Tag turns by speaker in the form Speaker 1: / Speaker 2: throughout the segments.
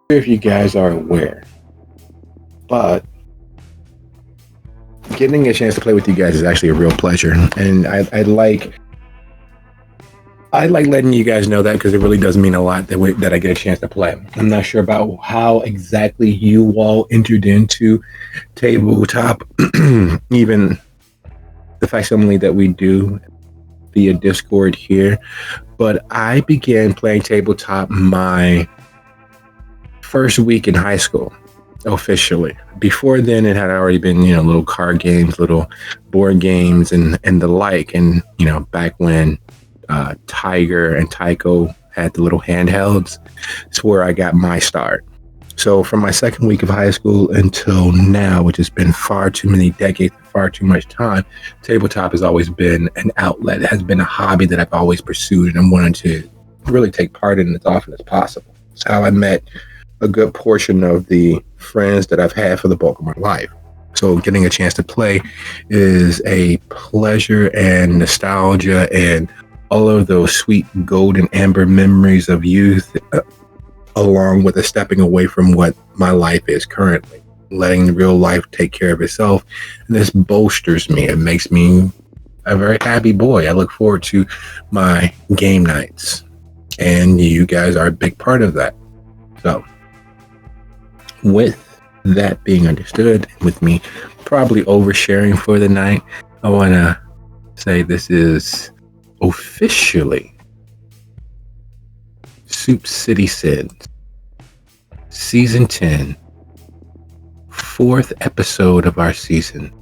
Speaker 1: If you guys are aware, but getting a chance to play with you guys is actually a real pleasure, and I like letting you guys know that because it really does mean a lot that I get a chance to play. I'm not sure about how exactly you all entered into tabletop, even the facsimile that we do via Discord here, but I began playing tabletop my first week in high school officially. Before then, it had already been, little card games, little board games, and the like. And back when Tiger and Tycho had the little handhelds, it's where I got my start. So from my second week of high school until now, which has been far too many decades, far too much time, tabletop has always been an outlet. It has been a hobby that I've always pursued and wanted to really take part in as often as possible. It's how I met a good portion of the friends that I've had for the bulk of my life. So getting a chance to play is a pleasure and nostalgia and all of those sweet golden amber memories of youth, along with a stepping away from what my life is currently, letting real life take care of itself. And this bolsters me. It makes me a very happy boy. I look forward to my game nights, and you guys are a big part of that. So with that being understood, with me probably oversharing for the night, I want to say this is officially Soup City Sins, Season 10, 4th episode of our season,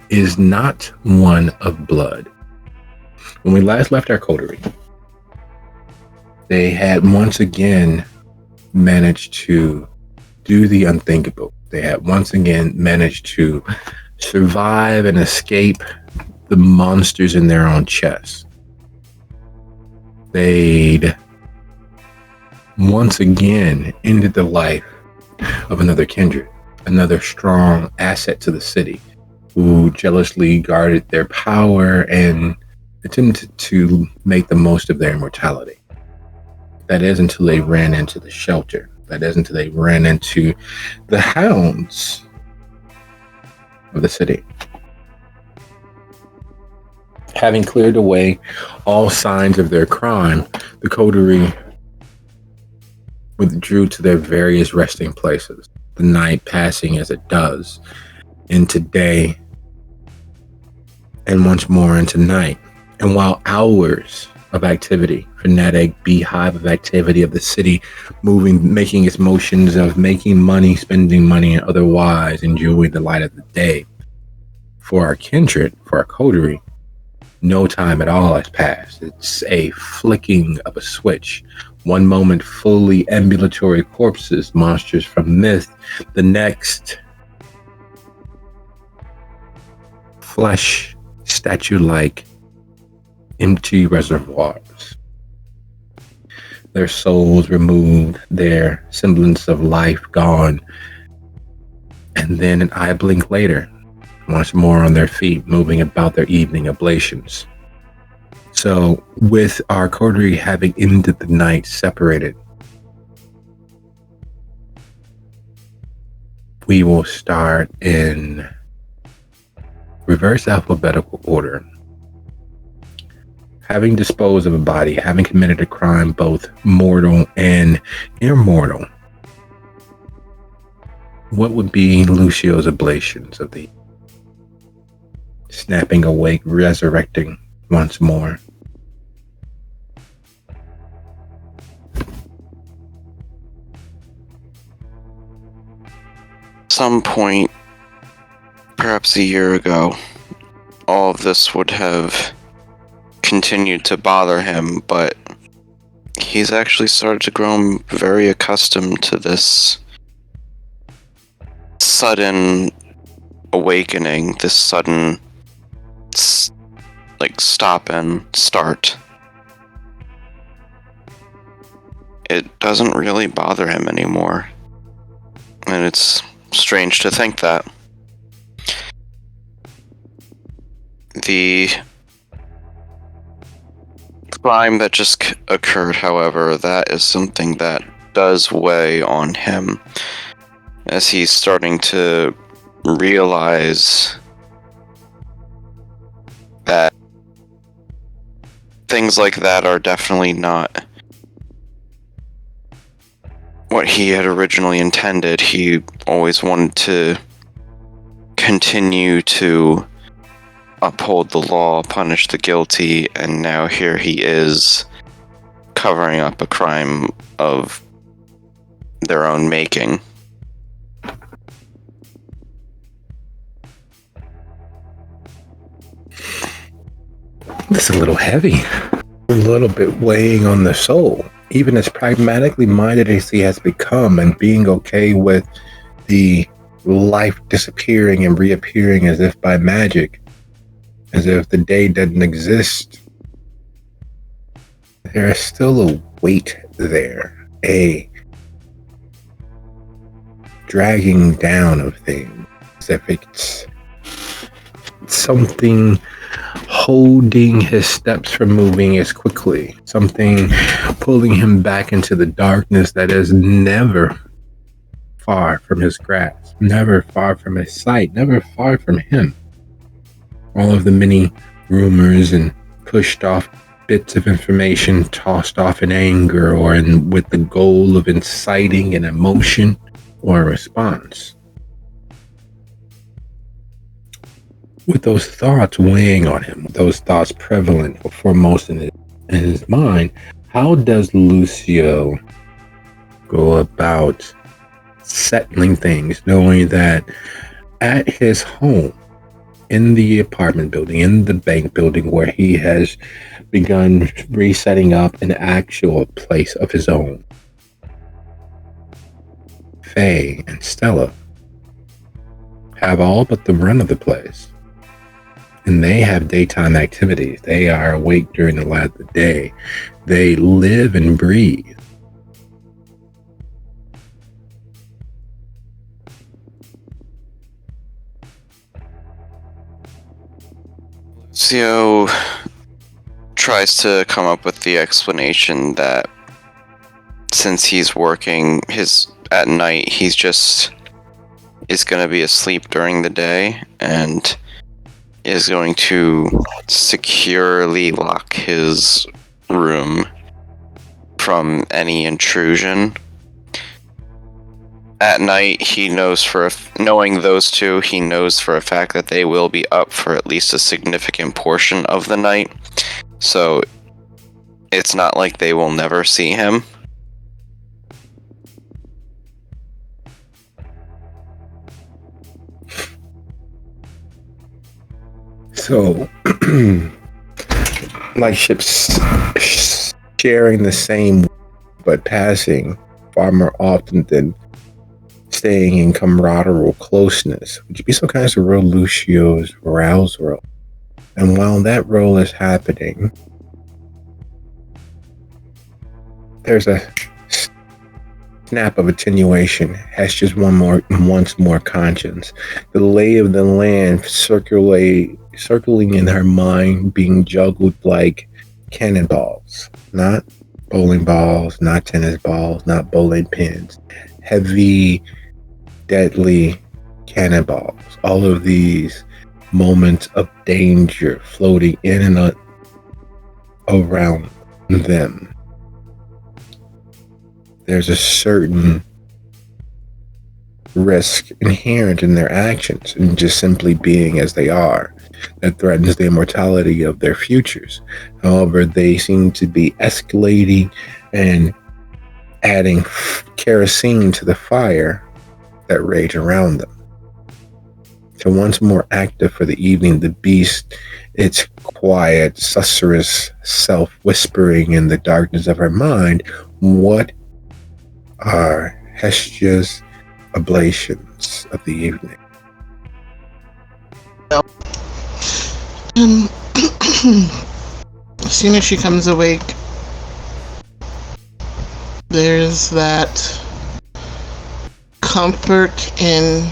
Speaker 1: is not one of blood. When we last left our coterie, they had once again managed to do the unthinkable. They had once again managed to survive and escape the monsters in their own chests. They'd once again ended the life of another kindred, another strong asset to the city, who jealously guarded their power and attempted to make the most of their immortality. That is until they ran into the shelter. That is until they ran into the hounds of the city. Having cleared away all signs of their crime, the coterie withdrew to their various resting places, the night passing as it does into day and once more into night. And while hours of activity, frenetic beehive of activity of the city, moving, making its motions of making money, spending money, and otherwise enjoying the light of the day, for our kindred, for our coterie, no time at all has passed. It's a flicking of a switch. One moment, fully ambulatory corpses, monsters from myth. The next, flesh, statue-like, empty reservoirs. Their souls removed, their semblance of life gone. And then an eye blink later, once more on their feet, moving about their evening ablations. So, with our coterie having ended the night separated, we will start in reverse alphabetical order. Having disposed of a body, having committed a crime both mortal and immortal, what would be Lucio's ablations of the snapping awake, resurrecting once more?
Speaker 2: Some point, perhaps a year ago, all of this would have continued to bother him, but he's actually started to grow very accustomed to this sudden awakening, this sudden stop and start. It doesn't really bother him anymore, and it's strange to think that. The crime that just occurred, however, that is something that does weigh on him as he's starting to realize that things like that are definitely not what he had originally intended. He always wanted to continue to uphold the law, punish the guilty, and now here he is covering up a crime of their own making.
Speaker 1: It's a little heavy, a little bit weighing on the soul. Even as pragmatically minded as he has become, and being okay with the life disappearing and reappearing as if by magic, as if the day doesn't exist, there is still a weight there, a dragging down of things, as if it's something holding his steps from moving as quickly, something pulling him back into the darkness that is never far from his grasp, never far from his sight, never far from him. All of the many rumors and pushed off bits of information tossed off in anger or with the goal of inciting an emotion or a response. With those thoughts weighing on him, those thoughts prevalent or foremost in his mind, how does Lucio go about settling things, knowing that at his home, in the apartment building, in the bank building where he has begun resetting up an actual place of his own, Faye and Stella have all but the run of the place. And they have daytime activities. They are awake during the light of the day. They live and breathe.
Speaker 2: Lucio tries to come up with the explanation that since he's working at night, he's just is going to be asleep during the day and is going to securely lock his room from any intrusion. At night, he knows knowing those two, he knows for a fact that they will be up for at least a significant portion of the night. So it's not like they will never see him.
Speaker 1: So, like ships sharing the same, but passing far more often than staying in camaraderie or closeness, would you be so kind as to roll Lucio's rouse roll? And while that roll is happening, there's a snap of attenuation, has just once more conscience. The lay of the land circling in her mind, being juggled like cannonballs, not bowling balls, not tennis balls, not bowling pins, heavy, deadly cannonballs. All of these moments of danger floating in and around them. There's a certain risk inherent in their actions and just simply being as they are that threatens the immortality of their futures. However, they seem to be escalating and adding kerosene to the fire that rage around them. So once more active for the evening, the beast, its quiet, susurrus self whispering in the darkness of her mind, what are Hestia's oblations of the evening?
Speaker 3: As soon as she comes awake, there's that comfort in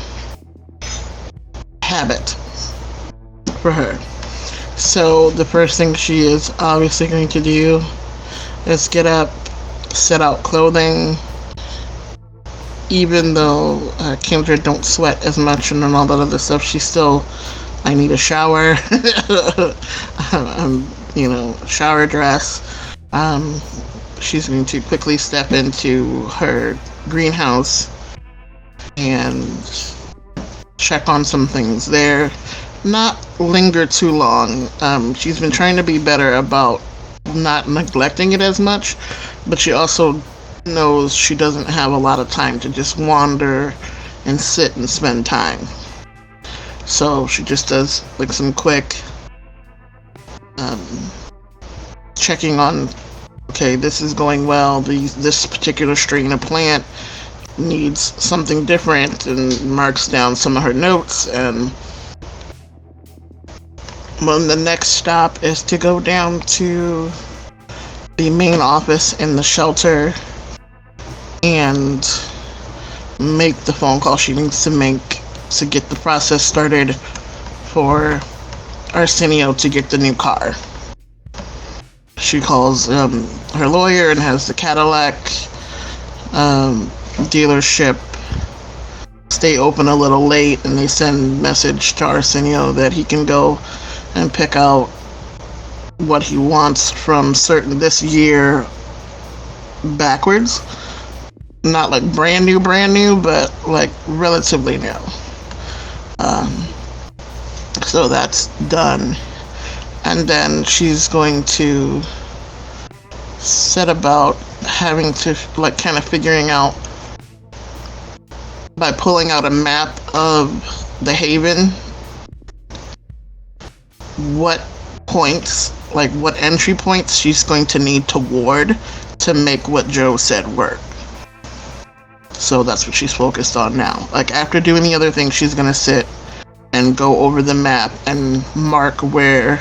Speaker 3: habit for her. So the first thing she is obviously going to do is get up, set out clothing, even though Kindred don't sweat as much and all that other stuff, she's still, I need a shower. Shower dress. Um, she's going to quickly step into her greenhouse and check on some things there. Not linger too long. She's been trying to be better about not neglecting it as much, but she also knows she doesn't have a lot of time to just wander and sit and spend time. So she just does like some quick um, checking on, okay, this is going well, this particular strain of plant needs something different, and marks down some of her notes. And when the next stop is to go down to the main office in the shelter and make the phone call she needs to make to get the process started for Arsenio to get the new car. She calls her lawyer and has the Cadillac dealership stay open a little late, and they send message to Arsenio that he can go and pick out what he wants from certain this year backwards. Not like brand new, but like relatively new. So that's done. And then she's going to set about having to, like, kind of figuring out by pulling out a map of the Haven what points, like what entry points she's going to need to ward to make what Joe said work. So that's what she's focused on now. Like, after doing the other thing, she's going to sit and go over the map and mark where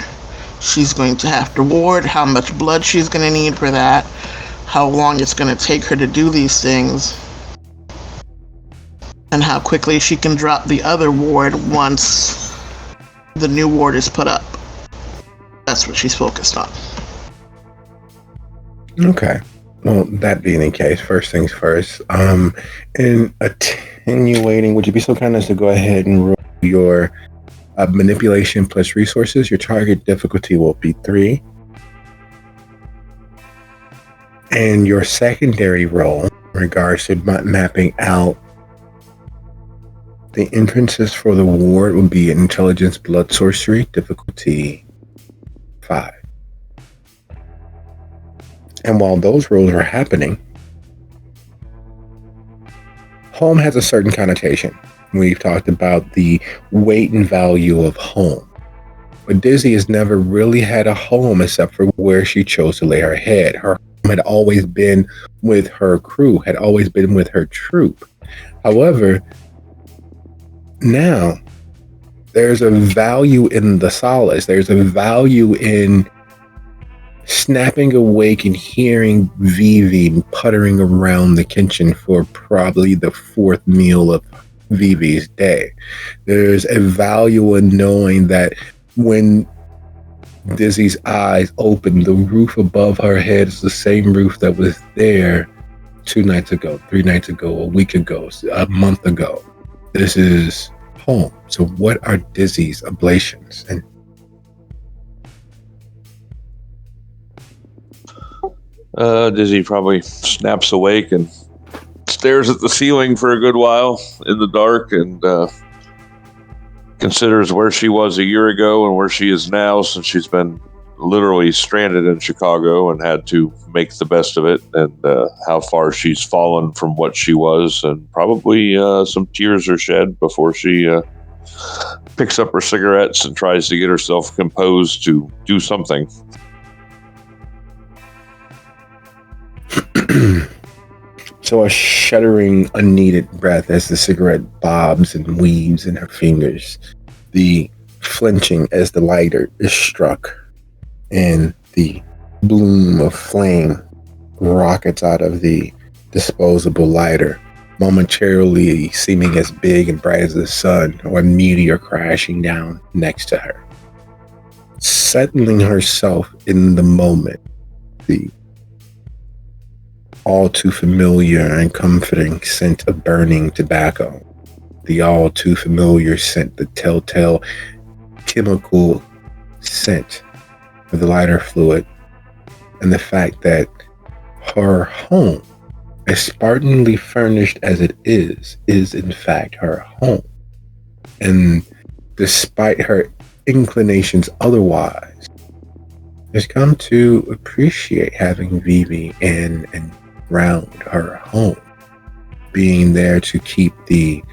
Speaker 3: she's going to have to ward, how much blood she's going to need for that, how long it's going to take her to do these things, and how quickly she can drop the other ward once the new ward is put up. That's what she's focused on.
Speaker 1: Okay. Well, that being the case, first things first, in attenuating, would you be so kind as to go ahead and roll your manipulation plus resources? Your target difficulty will be 3. And your secondary role in regards to mapping out the entrances for the ward would be intelligence blood sorcery, difficulty 5. And while those roles are happening, home has a certain connotation. We've talked about the weight and value of home. But Dizzy has never really had a home except for where she chose to lay her head. Her home had always been with her crew, had always been with her troop. However, now there's a value in the solace. There's a value in snapping awake and hearing Vivi puttering around the kitchen for probably the 4th meal of Vivi's day. There's a value in knowing that when Dizzy's eyes open, the roof above her head is the same roof that was there 2 nights ago, 3 nights ago, a week ago, a month ago. This is home. So what are Dizzy's ablations? And
Speaker 4: Dizzy probably snaps awake and stares at the ceiling for a good while in the dark and considers where she was a year ago and where she is now, since she's been literally stranded in Chicago and had to make the best of it, and how far she's fallen from what she was, and probably some tears are shed before she picks up her cigarettes and tries to get herself composed to do something.
Speaker 1: So a shuddering, unneeded breath as the cigarette bobs and weaves in her fingers. The flinching as the lighter is struck, and the bloom of flame rockets out of the disposable lighter, momentarily seeming as big and bright as the sun or a meteor crashing down next to her. Settling herself in the moment, the all too familiar and comforting scent of burning tobacco, the all too familiar scent, the telltale chemical scent of the lighter fluid, and the fact that her home, as spartanly furnished as it is in fact her home. And despite her inclinations otherwise, has come to appreciate having Vivi in and around her home, being there to keep the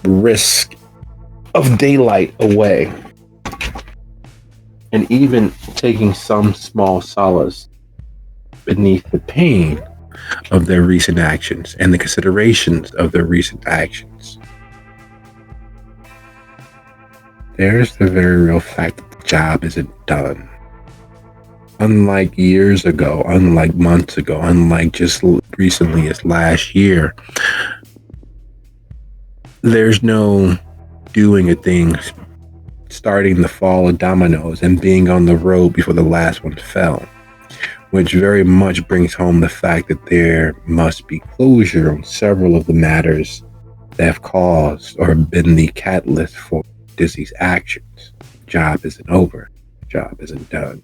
Speaker 1: risk of daylight away, and even taking some small solace beneath the pain of their recent actions and the considerations of their recent actions. There's the very real fact that the job isn't done. Unlike years ago, unlike months ago, unlike just recently as last year, there's no doing a thing, starting the fall of dominoes and being on the road before the last one fell, which very much brings home the fact that there must be closure on several of the matters that have caused or been the catalyst for Dizzy's actions. Job isn't over. Job isn't done.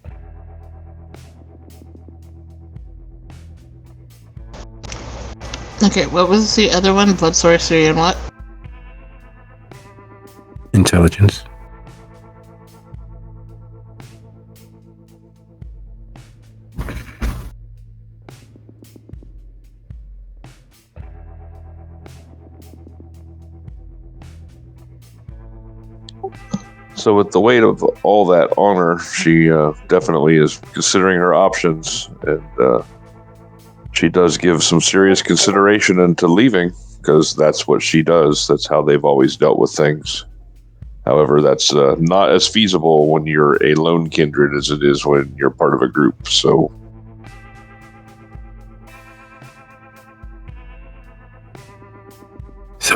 Speaker 3: Okay, what was the other one? Blood sorcery and what?
Speaker 1: Intelligence.
Speaker 4: So with the weight of all that on her, she definitely is considering her options, and she does give some serious consideration into leaving, because that's what she does. That's how they've always dealt with things. However, that's not as feasible when you're a lone kindred as it is when you're part of a group. So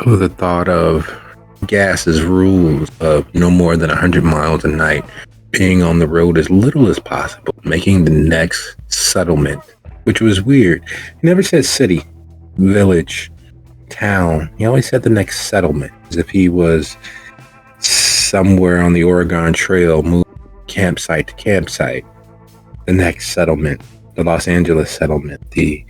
Speaker 1: the thought of Gas's rules of no more than 100 miles a night, being on the road as little as possible, making the next settlement, which was weird. He never said city, village, town. He always said the next settlement, as if he was somewhere on the Oregon Trail, moving campsite to campsite. The next settlement, the Los Angeles settlement, the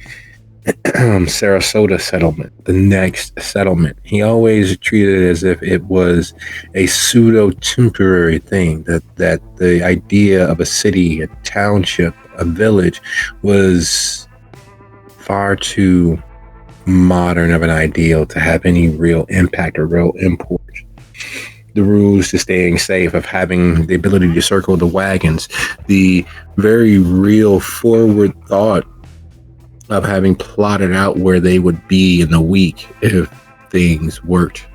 Speaker 1: Sarasota settlement, the next settlement. He always treated it as if it was a pseudo temporary thing, that the idea of a city, a township, a village was far too modern of an ideal to have any real impact or real import. The rules to staying safe, of having the ability to circle the wagons, the very real forward thought of having plotted out where they would be in a week if things worked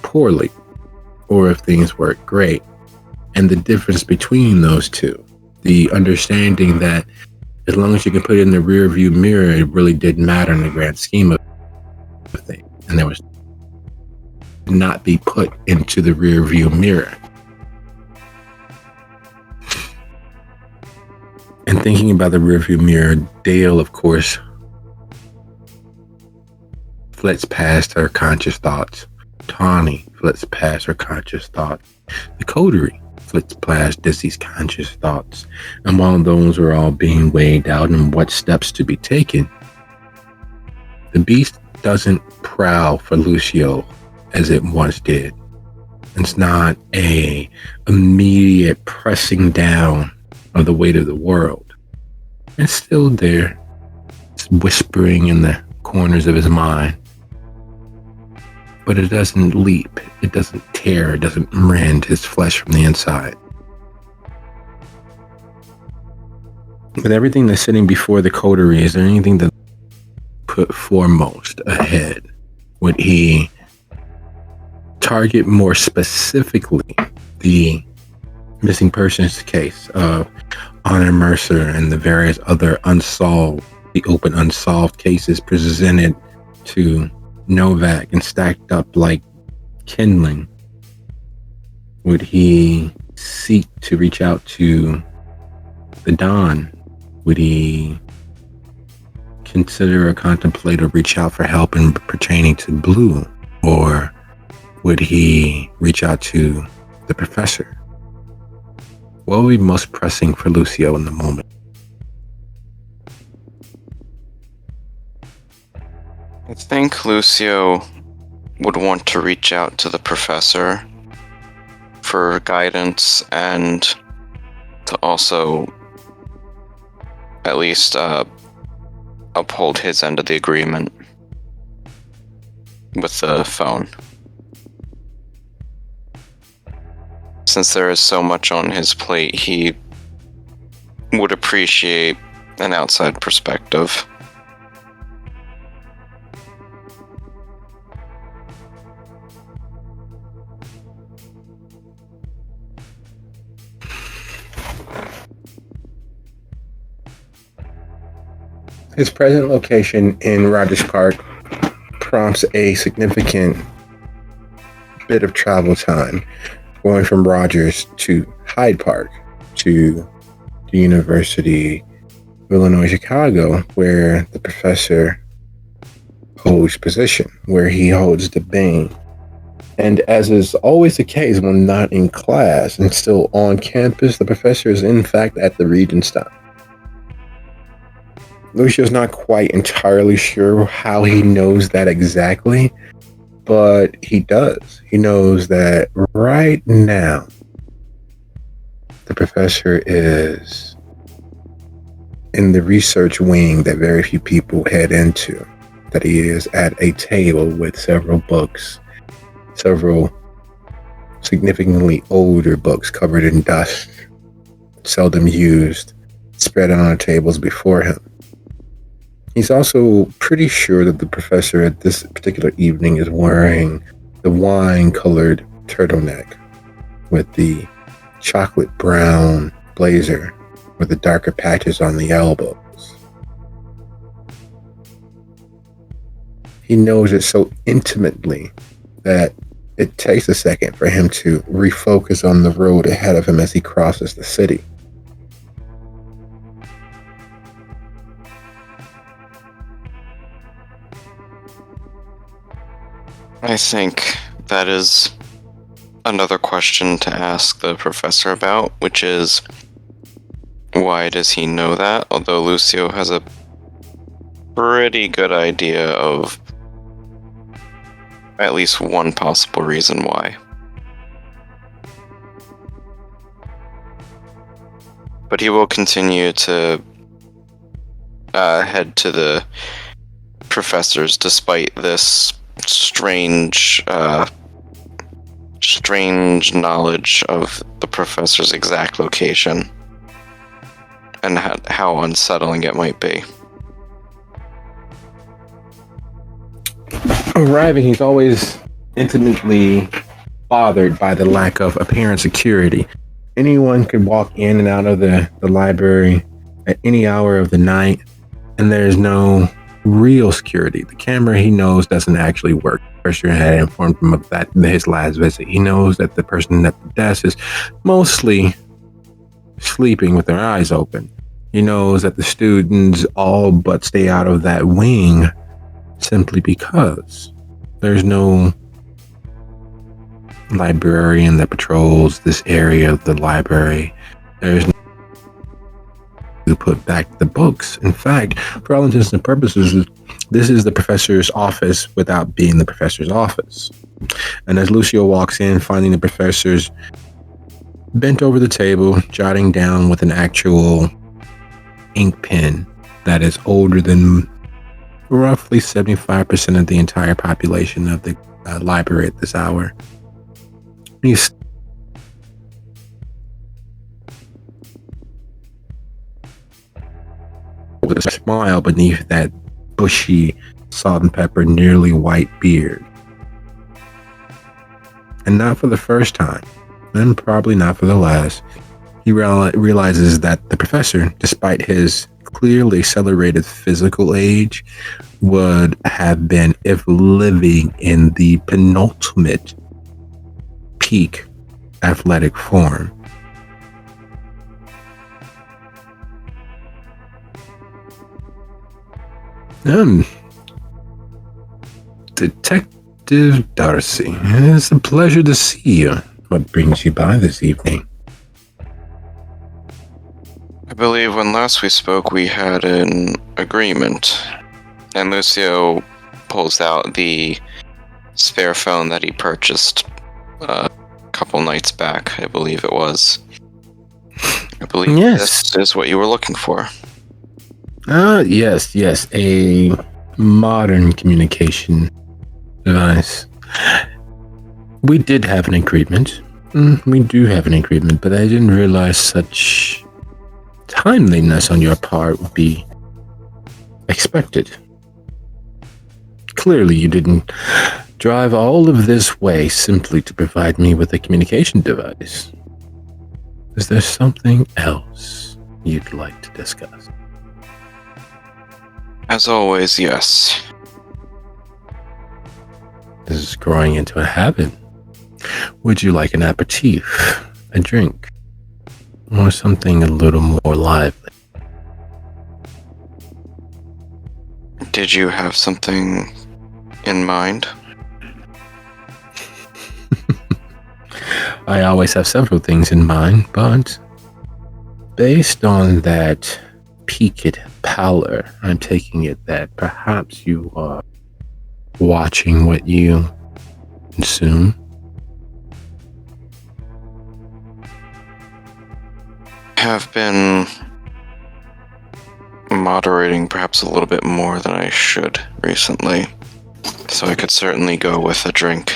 Speaker 1: poorly or if things worked great. And the difference between those two, the understanding that as long as you can put it in the rear view mirror, it really didn't matter in the grand scheme of things. And there was not be put into the rear view mirror. And thinking about the rearview mirror, Dale, of course, flits past her conscious thoughts. Tawny flits past her conscious thoughts. The coterie flits past Dizzy's conscious thoughts. And while those are all being weighed out and what steps to be taken, the beast doesn't prowl for Lucio as it once did. It's not a immediate pressing down of the weight of the world. It's still there. It's whispering in the corners of his mind. But it doesn't leap. It doesn't tear. It doesn't rend his flesh from the inside. With everything that's sitting before the coterie, is there anything that put foremost ahead? Would he target more specifically the missing persons case of Honor Mercer and the various other open unsolved cases presented to Novak and stacked up like kindling? Would he seek to reach out to the Don? Would he consider or contemplate or reach out for help in pertaining to Blue? Or would he reach out to the professor? What would be most pressing for Lucio in the moment?
Speaker 2: I think Lucio would want to reach out to the professor for guidance and to also at least uphold his end of the agreement with the phone. Since there is so much on his plate, he would appreciate an outside perspective.
Speaker 1: His present location in Rogers Park prompts a significant bit of travel time, going from Rogers to Hyde Park to the University of Illinois Chicago, where the professor holds position, where he holds the bane. And as is always the case when not in class and still on campus, the professor is in fact at the Regent's stop. Lucio's not quite entirely sure how he knows that exactly, but he does. He knows that right now, the professor is in the research wing that very few people head into, that he is at a table with several books, several significantly older books covered in dust, seldom used, spread out on tables before him. He's also pretty sure that the professor at this particular evening is wearing the wine-colored turtleneck with the chocolate brown blazer with the darker patches on the elbows. He knows it so intimately that it takes a second for him to refocus on the road ahead of him as he crosses the city.
Speaker 2: I think that is another question to ask the professor about, which is, why does he know that? Although Lucio has a pretty good idea of at least one possible reason why. But he will continue to head to the professors despite this strange knowledge of the professor's exact location and how unsettling it might be.
Speaker 1: Arriving, he's always intimately bothered by the lack of apparent security. Anyone could walk in and out of the library at any hour of the night, and there's no real security. The camera, he knows, doesn't actually work. The person had informed him of that in his last visit. He knows that the person at the desk is mostly sleeping with their eyes open. He knows that the students all but stay out of that wing simply because there's no librarian that patrols this area of the library. There's no to put back the books. In fact, for all intents and purposes, this is the professor's office without being the professor's office. And as Lucio walks in, finding the professor's bent over the table, jotting down with an actual ink pen that is older than roughly 75% of the entire population of the library at this hour. He's with a smile beneath that bushy, salt and pepper, nearly white beard. And not for the first time, and probably not for the last, he realizes that the professor, despite his clearly accelerated physical age, would have been, if living in the penultimate peak athletic form. Um, Detective Darcy, it's a pleasure to see you. What brings you by this evening?
Speaker 2: I believe when last we spoke, we had an agreement, and Lucio pulls out the spare phone that he purchased a couple nights back, I believe it was. I believe
Speaker 1: Yes.
Speaker 2: this is what you were looking for.
Speaker 1: Yes, a modern communication device. We did have an agreement. We do have an agreement, but I didn't realize such timeliness on your part would be expected. Clearly, you didn't drive all of this way simply to provide me with a communication device. Is there something else you'd like to discuss?
Speaker 2: As always, yes.
Speaker 1: This is growing into a habit. Would you like an aperitif, a drink, or something a little more lively?
Speaker 2: Did you have something in mind?
Speaker 1: I always have several things in mind, but based on that peaked pallor, I'm taking it that perhaps you are watching what you consume.
Speaker 2: Have been moderating perhaps a little bit more than I should recently, so I could certainly go with a drink.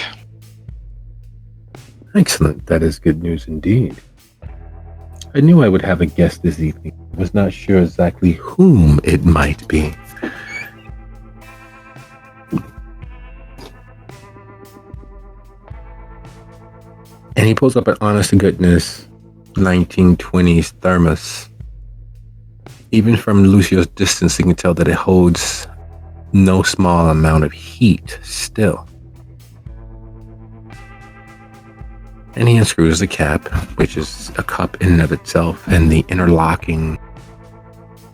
Speaker 1: Excellent. That is good news indeed. I knew I would have a guest this evening. I was not sure exactly whom it might be. And he pulls up an honest to goodness 1920s thermos. Even from Lucio's distance, you can tell that it holds no small amount of heat still. And he unscrews the cap, which is a cup in and of itself, and the interlocking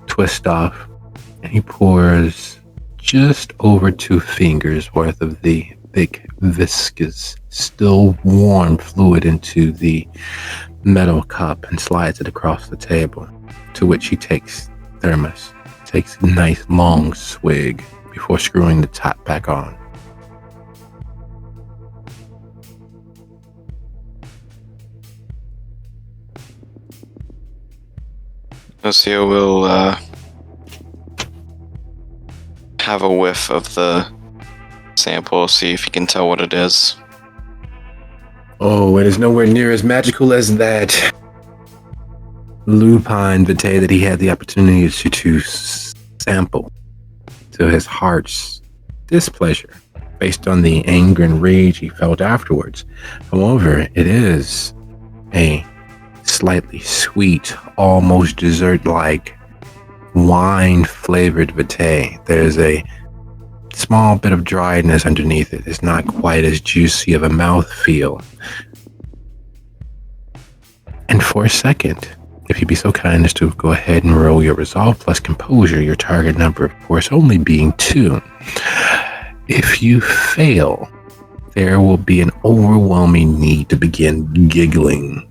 Speaker 1: twist off. And he pours just over 2 fingers worth of the thick, viscous, still warm fluid into the metal cup and slides it across the table, to which he takes thermos, takes a nice long swig before screwing the top back on.
Speaker 2: Lucio will have a whiff of the sample, see if he can tell what it is.
Speaker 1: Oh, it is nowhere near as magical as that lupine vitae that he had the opportunity to sample to his heart's displeasure based on the anger and rage he felt afterwards. However, it is a slightly sweet, almost dessert-like wine-flavored vitae. There's a small bit of dryness underneath it. It's not quite as juicy of a mouthfeel. And for a second, if you'd be so kind as to go ahead and roll your resolve plus composure, your target number, of course, only being 2. If you fail, there will be an overwhelming need to begin giggling.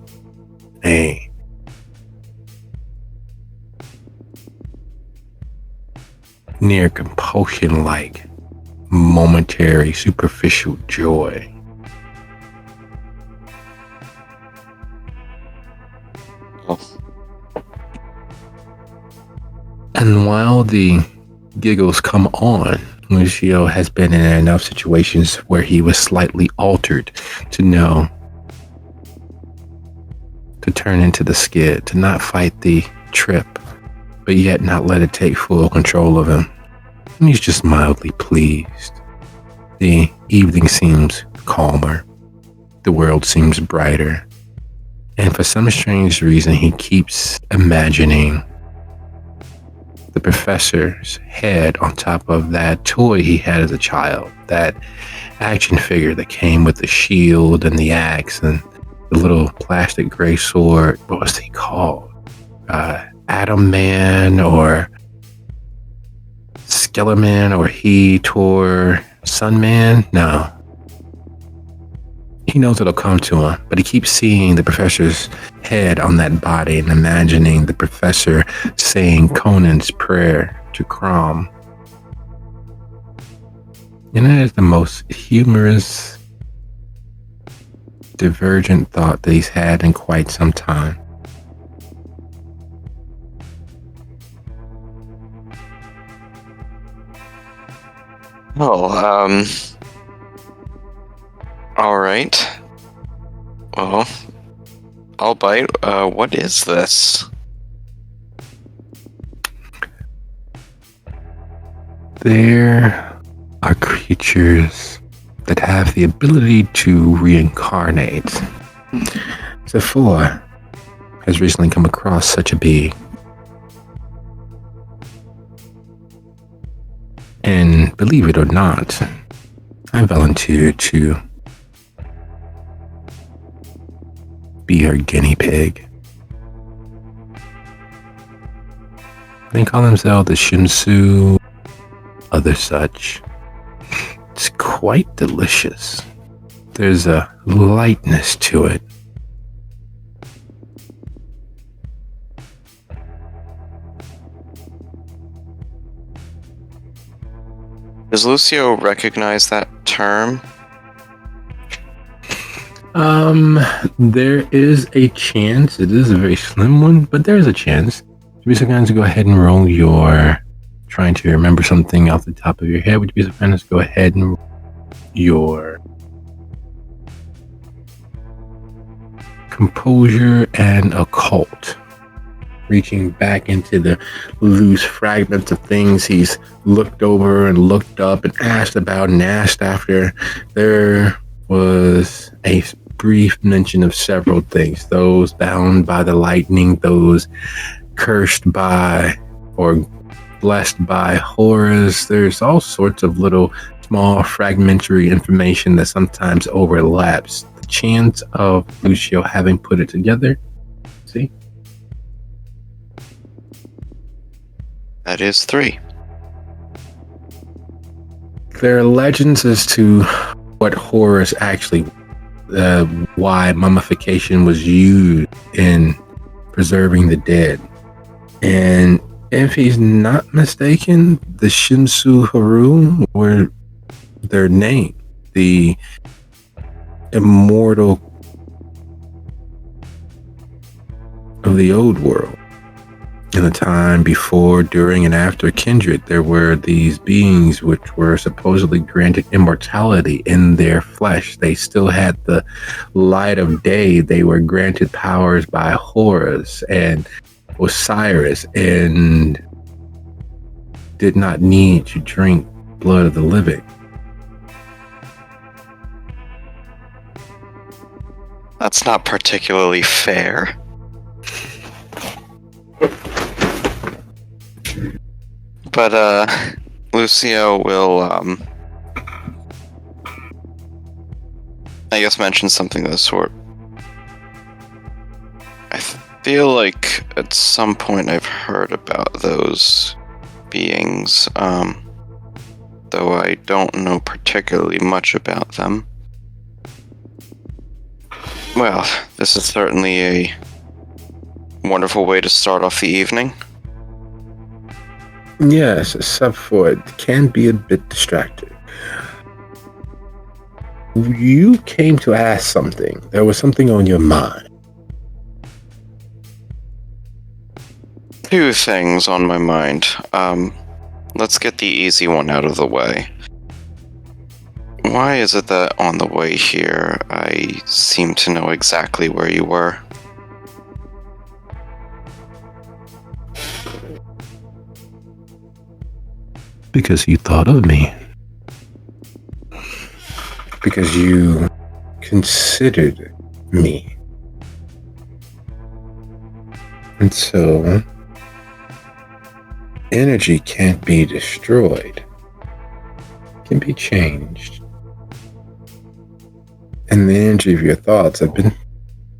Speaker 1: A near compulsion-like momentary superficial joy.
Speaker 2: Oh.
Speaker 1: And while the giggles come on, Lucio has been in enough situations where he was slightly altered to know to turn into the skid, to not fight the trip, but yet not let it take full control of him. And he's just mildly pleased. The evening seems calmer. The world seems brighter. And for some strange reason, he keeps imagining the professor's head on top of that toy he had as a child, that action figure that came with the shield and the axe and the little plastic gray sword. What was he called? Atom Man or Skellerman or he tore Sunman? No. He knows it'll come to him, but he keeps seeing the professor's head on that body and imagining the professor saying Conan's prayer to Crom. And that is the most humorous, divergent thought that he's had in quite some time.
Speaker 2: Oh, all right. Well, I'll bite. What is this?
Speaker 1: There are creatures that have the ability to reincarnate. Zephyr has recently come across such a being. And believe it or not, I volunteered to be her guinea pig. They call themselves the Shinsu, other such. It's quite delicious. There's a lightness to it.
Speaker 2: Does Lucio recognize that term?
Speaker 1: There is a chance. It is a very slim one, but there is a chance. Would you be so kind to go ahead and roll your trying to remember something off the top of your head? Would you be so kind to go ahead and roll your composure and occult? Reaching back into the loose fragments of things he's looked over and looked up and asked about and asked after. There was a brief mention of several things. Those bound by the lightning, those cursed by or blessed by horrors. There's all sorts of little small fragmentary information that sometimes overlaps. The chance of Lucio having put it together, see?
Speaker 2: That is 3.
Speaker 1: There are legends as to what horrors actually, why mummification was used in preserving the dead. And if he's not mistaken, the Shinsu Haru were their name, the immortal of the old world. In the time before, during, and after Kindred, there were these beings which were supposedly granted immortality in their flesh. They still had the light of day. They were granted powers by Horus and Osiris and did not need to drink blood of the living.
Speaker 2: That's not particularly fair. But, Lucio will, I guess mention something of the sort. I feel like at some point I've heard about those beings, though I don't know particularly much about them. Well, this is certainly a wonderful way to start off the evening.
Speaker 1: Yes, except for it can be a bit distracting. You came to ask something. There was something on your mind.
Speaker 2: 2 things on my mind. Let's get the easy one out of the way. Why is it that on the way here, I seem to know exactly where you were?
Speaker 1: Because you thought of me. Because you considered me. And so, energy can't be destroyed. It can be changed. And the energy of your thoughts have been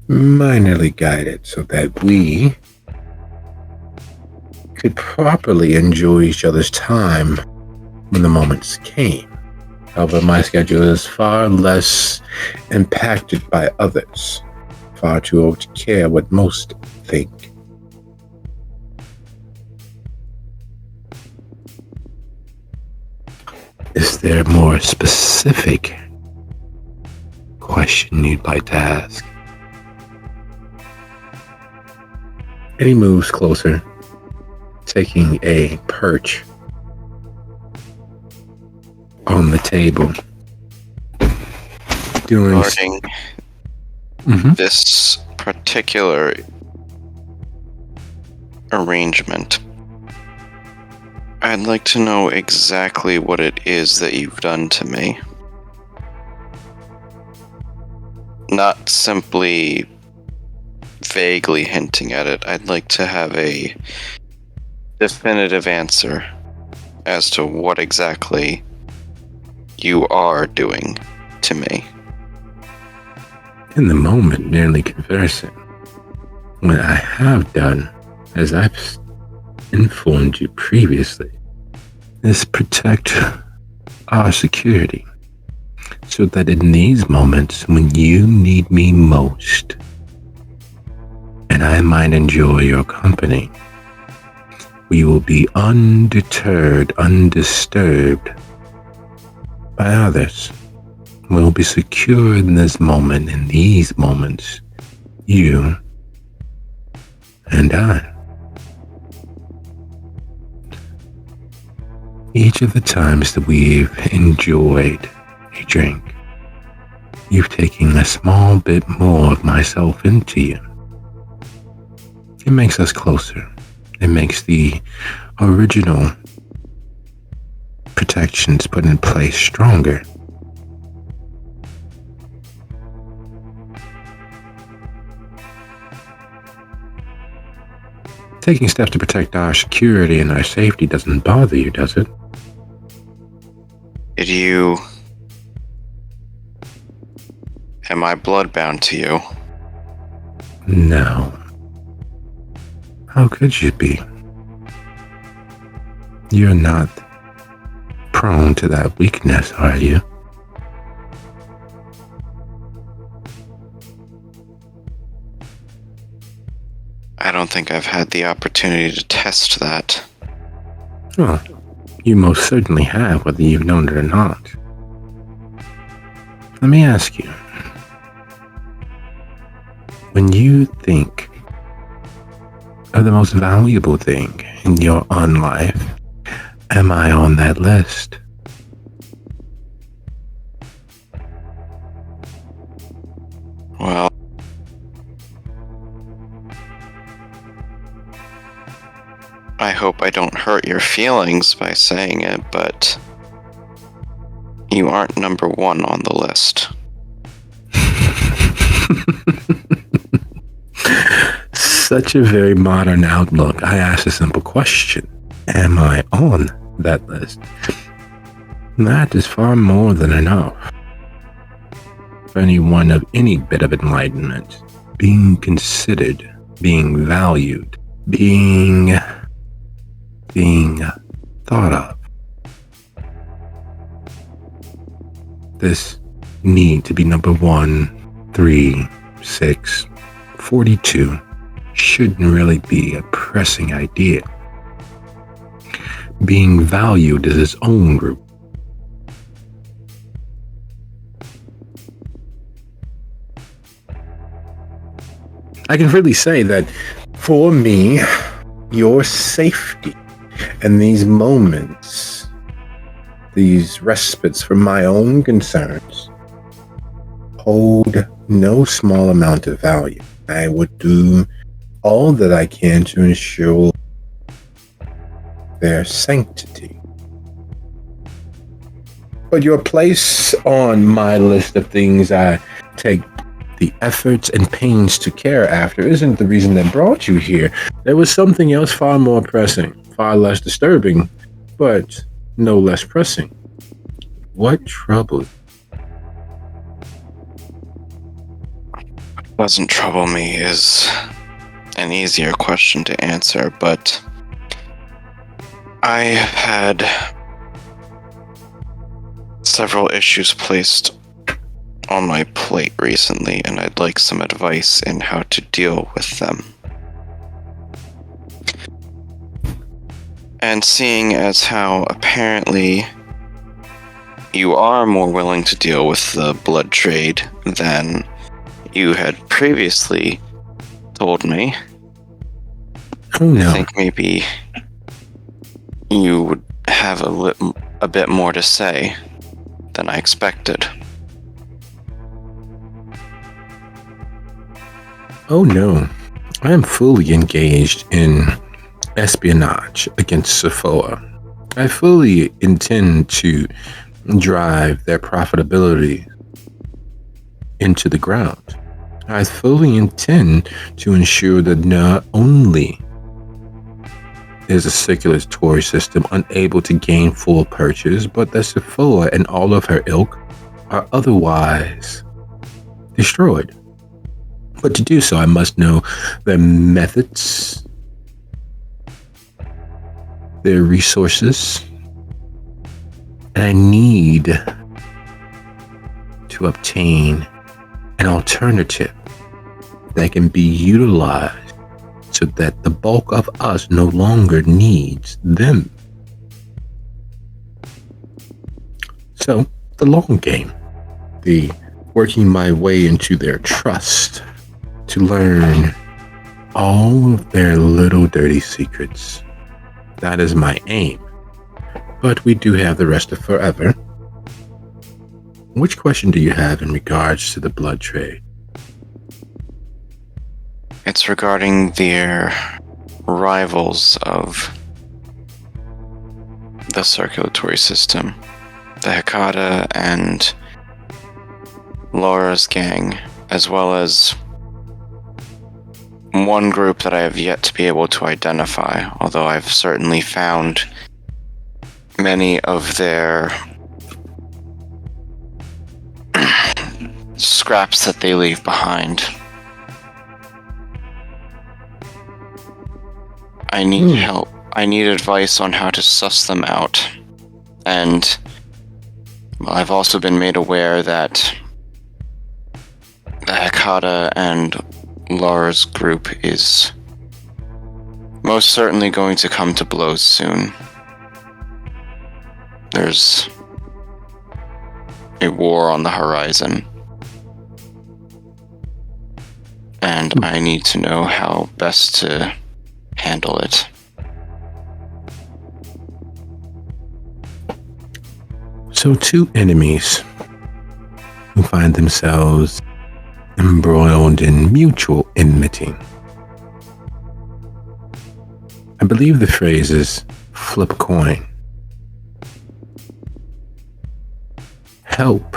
Speaker 1: minorly guided so that we could properly enjoy each other's time when the moments came. However, my schedule is far less impacted by others, far too old to care what most think. Is there a more specific question you'd like to ask? And he moves closer, taking a perch on the table.
Speaker 2: Regarding this particular arrangement, I'd like to know exactly what it is that you've done to me. Not simply vaguely hinting at it. I'd like to have a definitive answer as to what exactly you are doing to me.
Speaker 1: In the moment, merely conversing. What I have done, as I've informed you previously, is protect our security, so that in these moments when you need me most, and I might enjoy your company, we will be undeterred, undisturbed by others. We'll be secure in this moment, in these moments, you and I. Each of the times that we've enjoyed a drink, you've taken a small bit more of myself into you. It makes us closer. It makes the original protections put in place stronger. Taking steps to protect our security and our safety doesn't bother you, does it?
Speaker 2: Did you... Am I bloodbound to you?
Speaker 1: No. How could you be? You're not prone to that weakness, are you?
Speaker 2: I don't think I've had the opportunity to test that.
Speaker 1: Well, you most certainly have, whether you've known it or not. Let me ask you. When you think of the most valuable thing in your own life, am I on that list?
Speaker 2: Well, I hope I don't hurt your feelings by saying it, but you aren't number one on the list.
Speaker 1: Such a very modern outlook. I ask a simple question. Am I on that list? That is far more than enough for anyone of any bit of enlightenment. Being considered, being valued, being thought of. This need to be number 1, 3, 6, 42 shouldn't really be a pressing idea. Being valued is its own group. I can really say that for me, your safety and these moments, these respites from my own concerns, hold no small amount of value. I would do all that I can to ensure their sanctity. But your place on my list of things I take the efforts and pains to care after isn't the reason that brought you here. There was something else far more pressing, far less disturbing, but no less pressing. What troubled?
Speaker 2: What doesn't trouble me is an easier question to answer, but I have had several issues placed on my plate recently, and I'd like some advice in how to deal with them. And seeing as how apparently you are more willing to deal with the blood trade than you had previously told me,
Speaker 1: Oh no.
Speaker 2: I think maybe you would have a bit more to say than I expected.
Speaker 1: Oh no. I am fully engaged in espionage against Sephoa. I fully intend to drive their profitability into the ground. I fully intend to ensure that not only is the circulatory system unable to gain full purchase, but that Sephoa and all of her ilk are otherwise destroyed. But to do so, I must know their methods, their resources, and I need to obtain an alternative that can be utilized so that the bulk of us no longer needs them. So, the long game, the working my way into their trust to learn all of their little dirty secrets. That is my aim. But we do have the rest of forever. Which question do you have in regards to the blood trade?
Speaker 2: It's regarding their rivals of the circulatory system, the Hekata and Laura's gang, as well as one group that I have yet to be able to identify, although I've certainly found many of their scraps that they leave behind. I need help. I need advice on how to suss them out. And well, I've also been made aware that the Hekata and Laura's group is most certainly going to come to blows soon. There's a war on the horizon. And I need to know how best to handle it.
Speaker 1: So two enemies who find themselves embroiled in mutual enmity. I believe the phrase is flip a coin. Help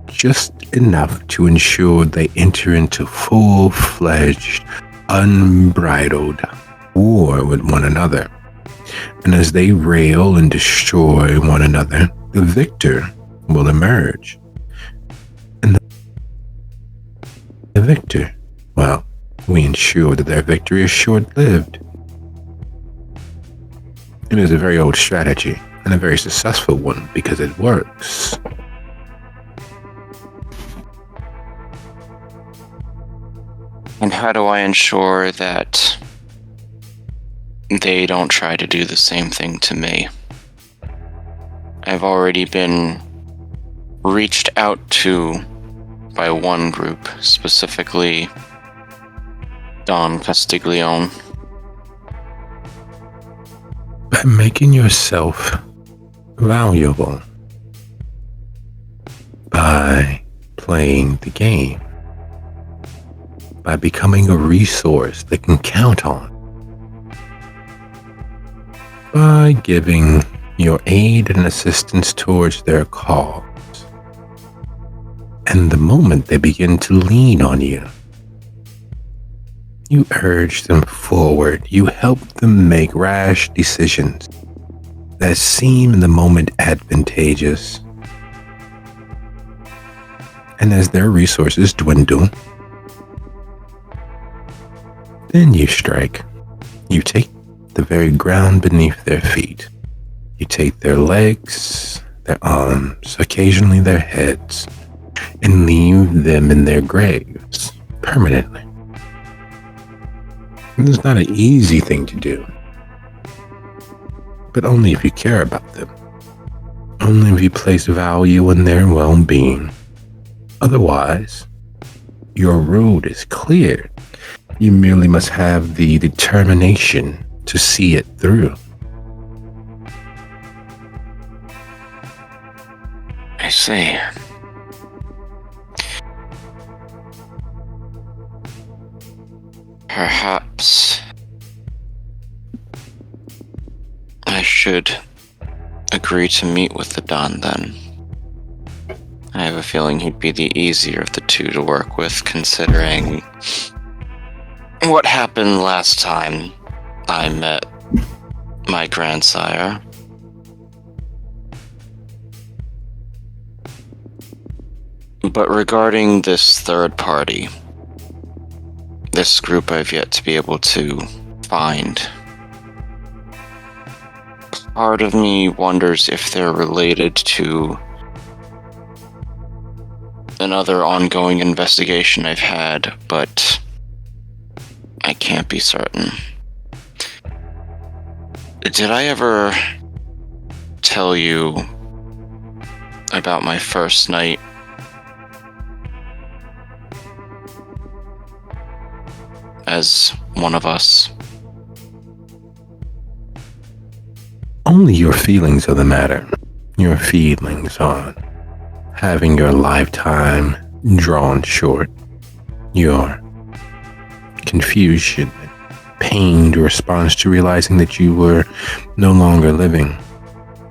Speaker 1: just enough to ensure they enter into full-fledged, unbridled war with one another. And as they rail and destroy one another, the victor will emerge. And the victor, well, we ensure that their victory is short-lived. It is a very old strategy, and a very successful one because it works.
Speaker 2: And how do I ensure that they don't try to do the same thing to me? I've already been reached out to by one group, specifically Don Castiglione.
Speaker 1: By making yourself valuable, by playing the game, by becoming a resource they can count on, by giving your aid and assistance towards their cause. And the moment they begin to lean on you, you urge them forward. You help them make rash decisions that seem in the moment advantageous. And as their resources dwindle, then you strike. You take the very ground beneath their feet. You take their legs, their arms, occasionally their heads, and leave them in their graves permanently. And it's not an easy thing to do, but only if you care about them. Only if you place value in their well-being. Otherwise, your road is clear. You merely must have the determination to see it through.
Speaker 2: I see. Perhaps I should agree to meet with the Don then. I have a feeling he'd be the easier of the two to work with, considering what happened last time I met my grandsire. But regarding this third party, this group I've yet to be able to find, part of me wonders if they're related to another ongoing investigation I've had, but I can't be certain. Did I ever tell you about my first night as one of us?
Speaker 1: Only your feelings are the matter. Your feelings on having your lifetime drawn short. Your confusion, pained response to realizing that you were no longer living.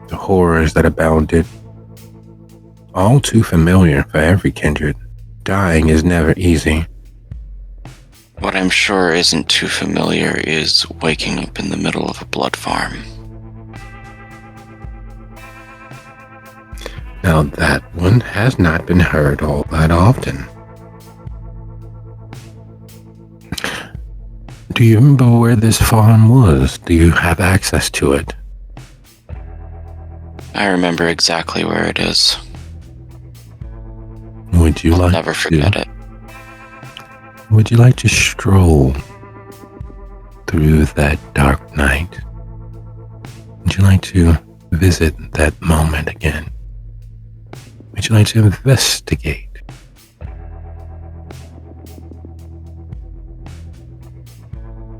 Speaker 1: The horrors that abounded. All too familiar for every kindred. Dying is never easy.
Speaker 2: What I'm sure isn't too familiar is waking up in the middle of a blood farm.
Speaker 1: Now that one has not been heard all that often. Do you remember where this farm was? Do you have access to it?
Speaker 2: I remember exactly where it is.
Speaker 1: Would you
Speaker 2: I'll never forget it.
Speaker 1: Would you like to stroll through that dark night? Would you like to visit that moment again? Would you like to investigate?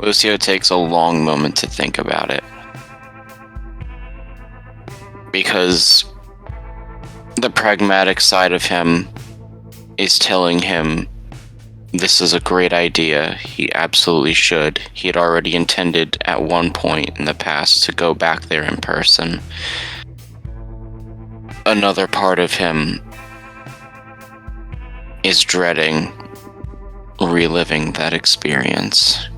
Speaker 2: Lucio takes a long moment to think about it. Because the pragmatic side of him is telling him this is a great idea. He absolutely should. He had already intended at one point in the past to go back there in person. Another part of him is dreading reliving that experience.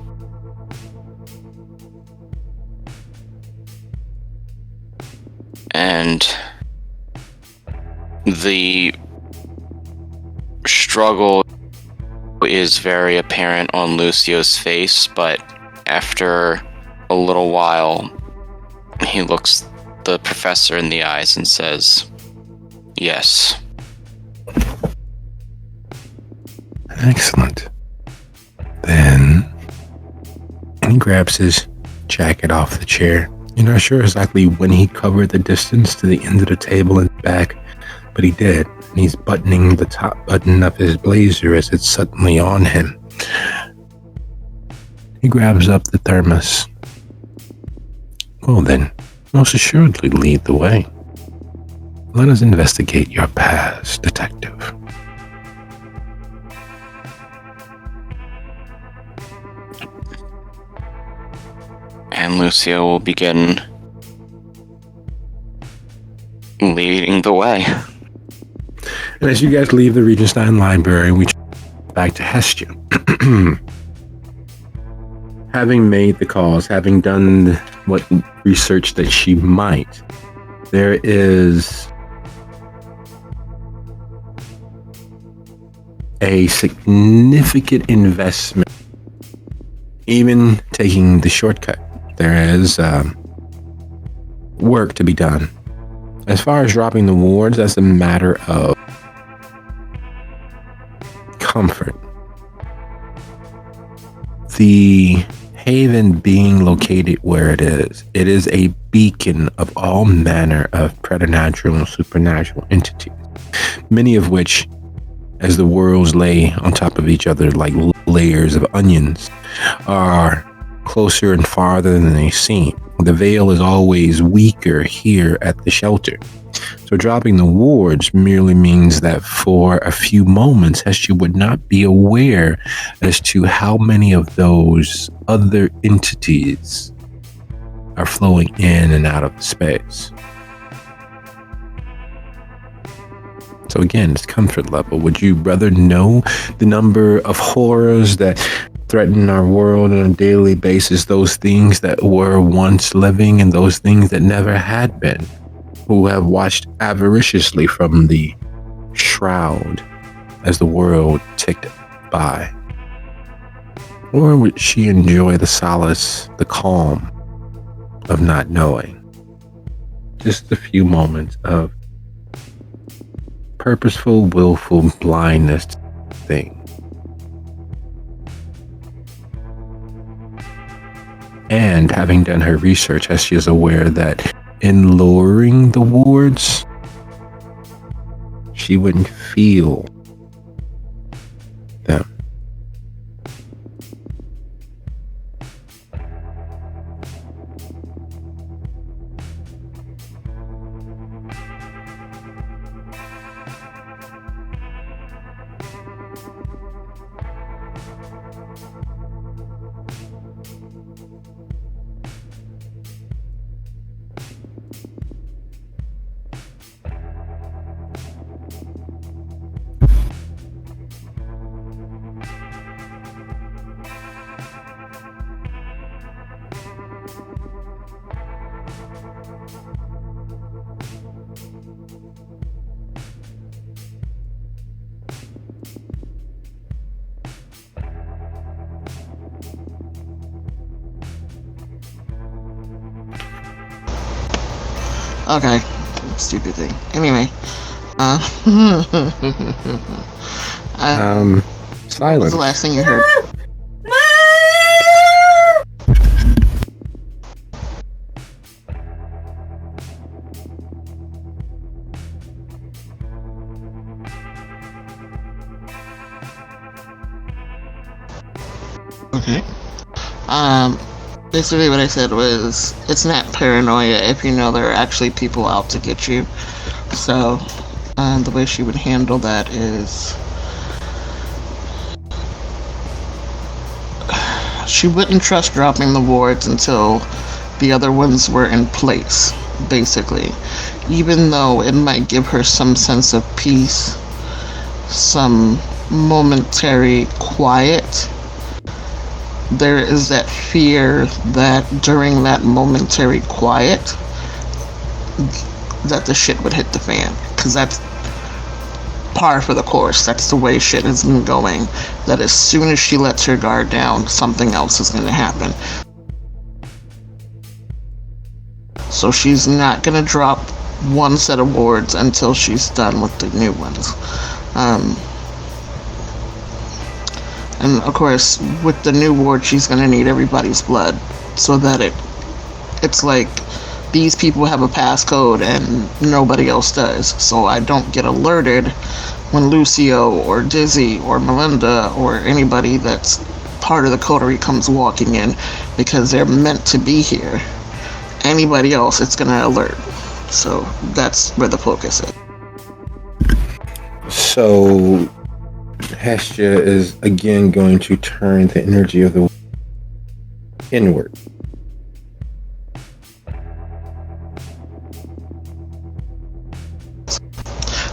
Speaker 2: And the struggle is very apparent on Lucio's face, but after a little while, he looks the professor in the eyes and says, "Yes."
Speaker 1: Excellent. Then he grabs his jacket off the chair. You're not sure exactly when he covered the distance to the end of the table and back, but he did. And he's buttoning the top button of his blazer as it's suddenly on him. He grabs up the thermos. Well then, most assuredly lead the way. Let us investigate your past, detective.
Speaker 2: And Lucio will begin leading the way.
Speaker 1: And as you guys leave the Regenstein Library, we back to Hestia. Having made the calls, having done what research that she might, there is a significant investment, even taking the shortcut. There is work to be done. As far as dropping the wards, that's a matter of comfort. The haven being located where it is a beacon of all manner of preternatural and supernatural entities, many of which, as the worlds lay on top of each other like layers of onions, are closer and farther than they seem. The veil is always weaker here at the shelter. So dropping the wards merely means that for a few moments, Hestia would not be aware as to how many of those other entities are flowing in and out of the space. So again, it's comfort level. Would you rather know the number of horrors that threaten our world on a daily basis, those things that were once living and those things that never had been, who have watched avariciously from the shroud as the world ticked by? Or would she enjoy the solace, the calm of not knowing? Just a few moments of purposeful, willful blindness thing. And having done her research, Hestia is aware that in lowering the wards, she wouldn't feel them.
Speaker 3: Okay, stupid thing. Anyway, what was
Speaker 1: Silence.
Speaker 3: the last thing you heard? Okay. Basically what I said was, it's not paranoia if you know there are actually people out to get you. So, the way she would handle that is, she wouldn't trust dropping the wards until the other ones were in place, basically. Even though it might give her some sense of peace, some momentary quiet, there is that fear that during that momentary quiet, that the shit would hit the fan. Because that's par for the course. That's the way shit has been going. That as soon as she lets her guard down, something else is going to happen. So she's not going to drop one set of wards until she's done with the new ones. And of course, with the new ward, she's going to need everybody's blood so that it's like these people have a passcode and nobody else does. So I don't get alerted when Lucio or Dizzy or Melinda or anybody that's part of the coterie comes walking in, because they're meant to be here. Anybody else, it's going to alert. So that's where the focus is.
Speaker 1: So Hestia is again going to turn the energy of the inward.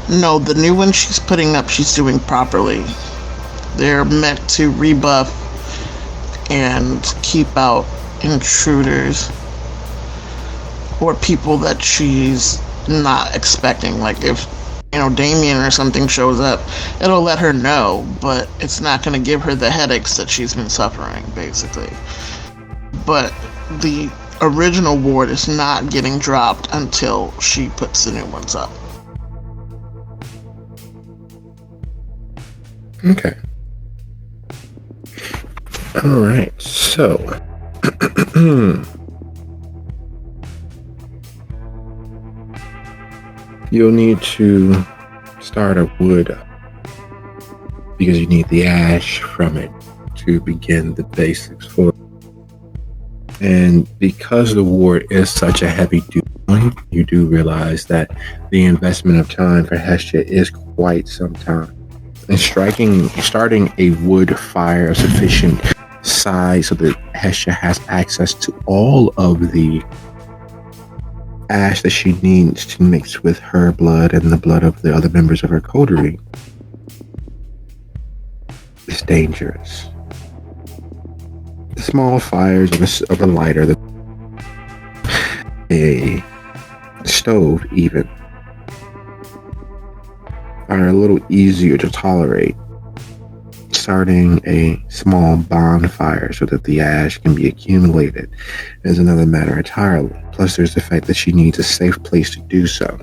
Speaker 3: No, the new one she's putting up, she's doing properly. They're meant to rebuff and keep out intruders or people that she's not expecting. Like if, Damien or something shows up, it'll let her know, but it's not going to give her the headaches that she's been suffering, basically. But the original ward is not getting dropped until she puts the new ones up.
Speaker 1: Okay. All right. So, you'll need to start a wood because you need the ash from it to begin the basics for it. And because the ward is such a heavy duty, you do realize that the investment of time for Hestia is quite some time. And starting a wood fire of sufficient size so that Hestia has access to all of the ash that she needs to mix with her blood and the blood of the other members of her coterie is dangerous. The small fires of a lighter, a stove even, are a little easier to tolerate. Starting a small bonfire so that the ash can be accumulated is another matter entirely. Plus, there's the fact that she needs a safe place to do so.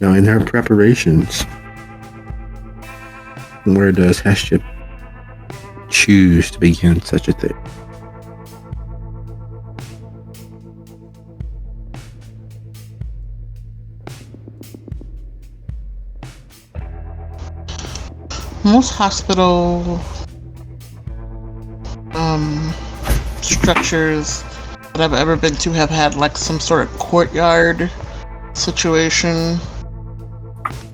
Speaker 1: Now, in her preparations, where does Hestia choose to begin such a thing?
Speaker 3: Most hospital structures that I've ever been to have had like some sort of courtyard situation,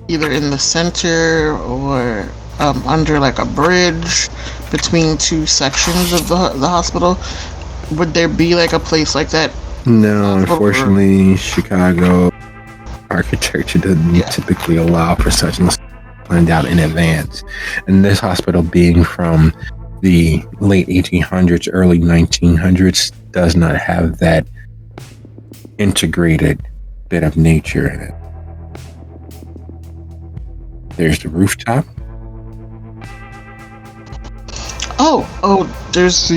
Speaker 3: either in the center or under like a bridge between two sections of the hospital. Would there be like a place like that?
Speaker 1: No, unfortunately, Chicago architecture doesn't typically allow for such planned out in advance. And this hospital, being from the late 1800s, early 1900s, does not have that integrated bit of nature in it. There's the rooftop.
Speaker 3: There's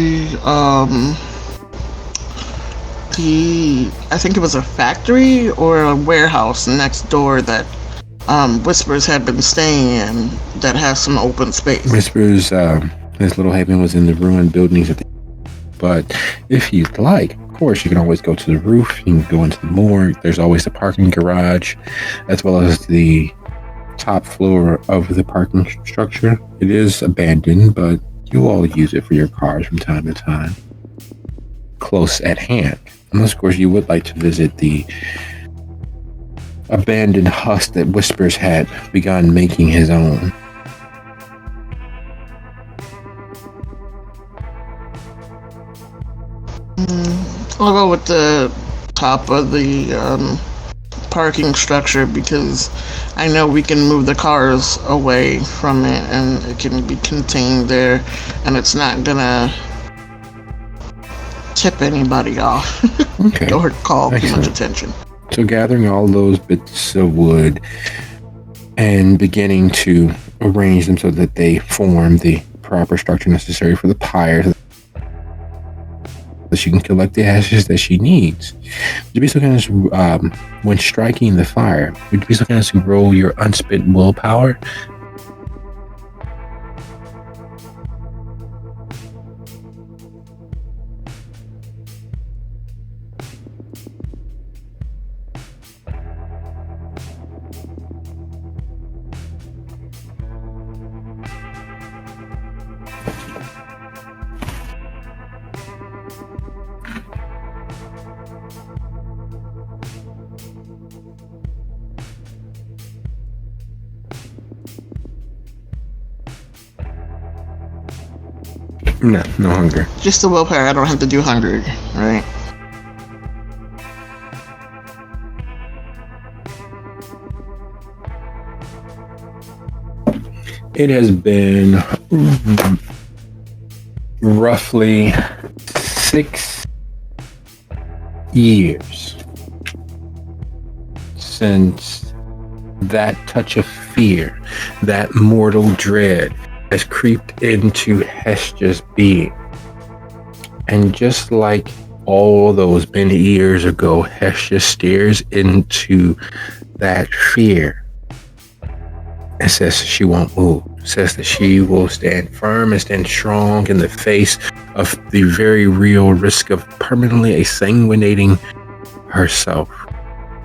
Speaker 3: I think it was a factory or a warehouse next door that Whispers had been staying in that has some open space.
Speaker 1: Whispers, his little haven was in the ruined buildings but if you'd like, of course, you can always go to the roof. You can go into the morgue. There's always the parking garage, as well as the top floor of the parking structure. It is abandoned, but you all use it for your cars from time to time. Close at hand. Unless, of course, you would like to visit the abandoned husk that Whispers had begun making his own.
Speaker 3: I'll go with the top of the parking structure because I know we can move the cars away from it and it can be contained there and it's not gonna tip anybody off.
Speaker 1: Okay.
Speaker 3: Or call
Speaker 1: Excellent.
Speaker 3: too much attention.
Speaker 1: So gathering all those bits of wood and beginning to arrange them so that they form the proper structure necessary for the pyre, so that she can collect the ashes that she needs. Would you be so kind of, when striking the fire, would you be so kind as to roll your unspent willpower? No hunger.
Speaker 3: Just the willpower, I don't have to do hunger, right?
Speaker 1: It has been roughly 6 years since that touch of fear, that mortal dread, has creeped into Hestia's being. And just like all those many years ago, Hestia stares into that fear and says she won't move. Says that she will stand firm and stand strong in the face of the very real risk of permanently exsanguinating herself.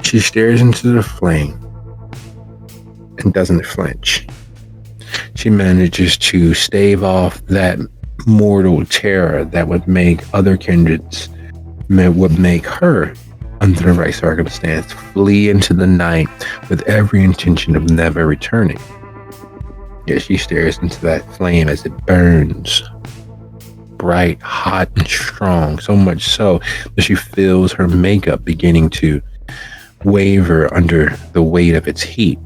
Speaker 1: She stares into the flame and doesn't flinch. She manages to stave off that mortal terror that would make other kindreds, would make her, under the right circumstance, flee into the night with every intention of never returning. Yet she stares into that flame as it burns, bright, hot, and strong, so much so that she feels her makeup beginning to waver under the weight of its heat.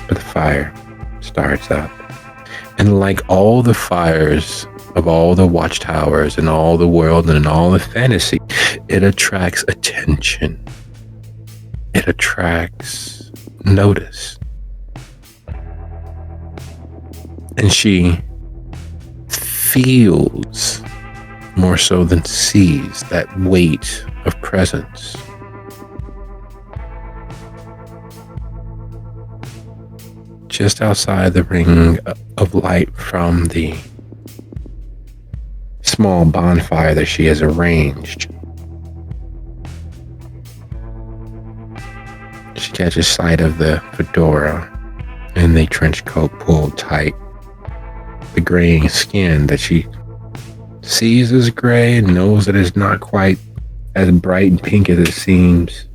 Speaker 1: But the fire starts up. And like all the fires of all the watchtowers and all the world and all the fantasy, it attracts attention. It attracts notice. And she feels, more so than sees, that weight of presence. Just outside the ring of light from the small bonfire that she has arranged, she catches sight of the fedora and the trench coat pulled tight. The graying skin that she sees as gray and knows that it's not quite as bright and pink as it seems.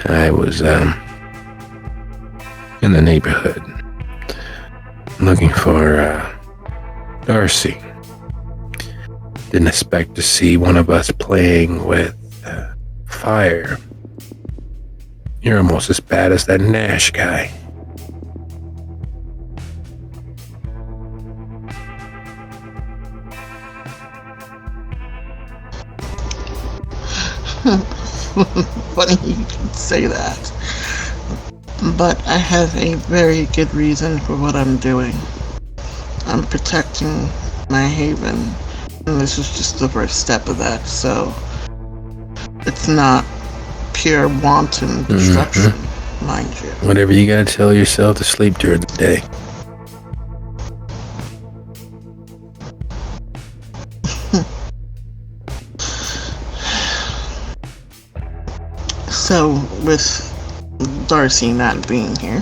Speaker 1: I was in the neighborhood looking for Darcy. Didn't expect to see one of us playing with fire. You're almost as bad as that Nash guy.
Speaker 3: Funny you should say that. But I have a very good reason for what I'm doing. I'm protecting my haven, and this is just the first step of that, so it's not pure wanton destruction, mind you.
Speaker 1: Whatever you gotta tell yourself to sleep during the day.
Speaker 3: So, with Darcy not being here,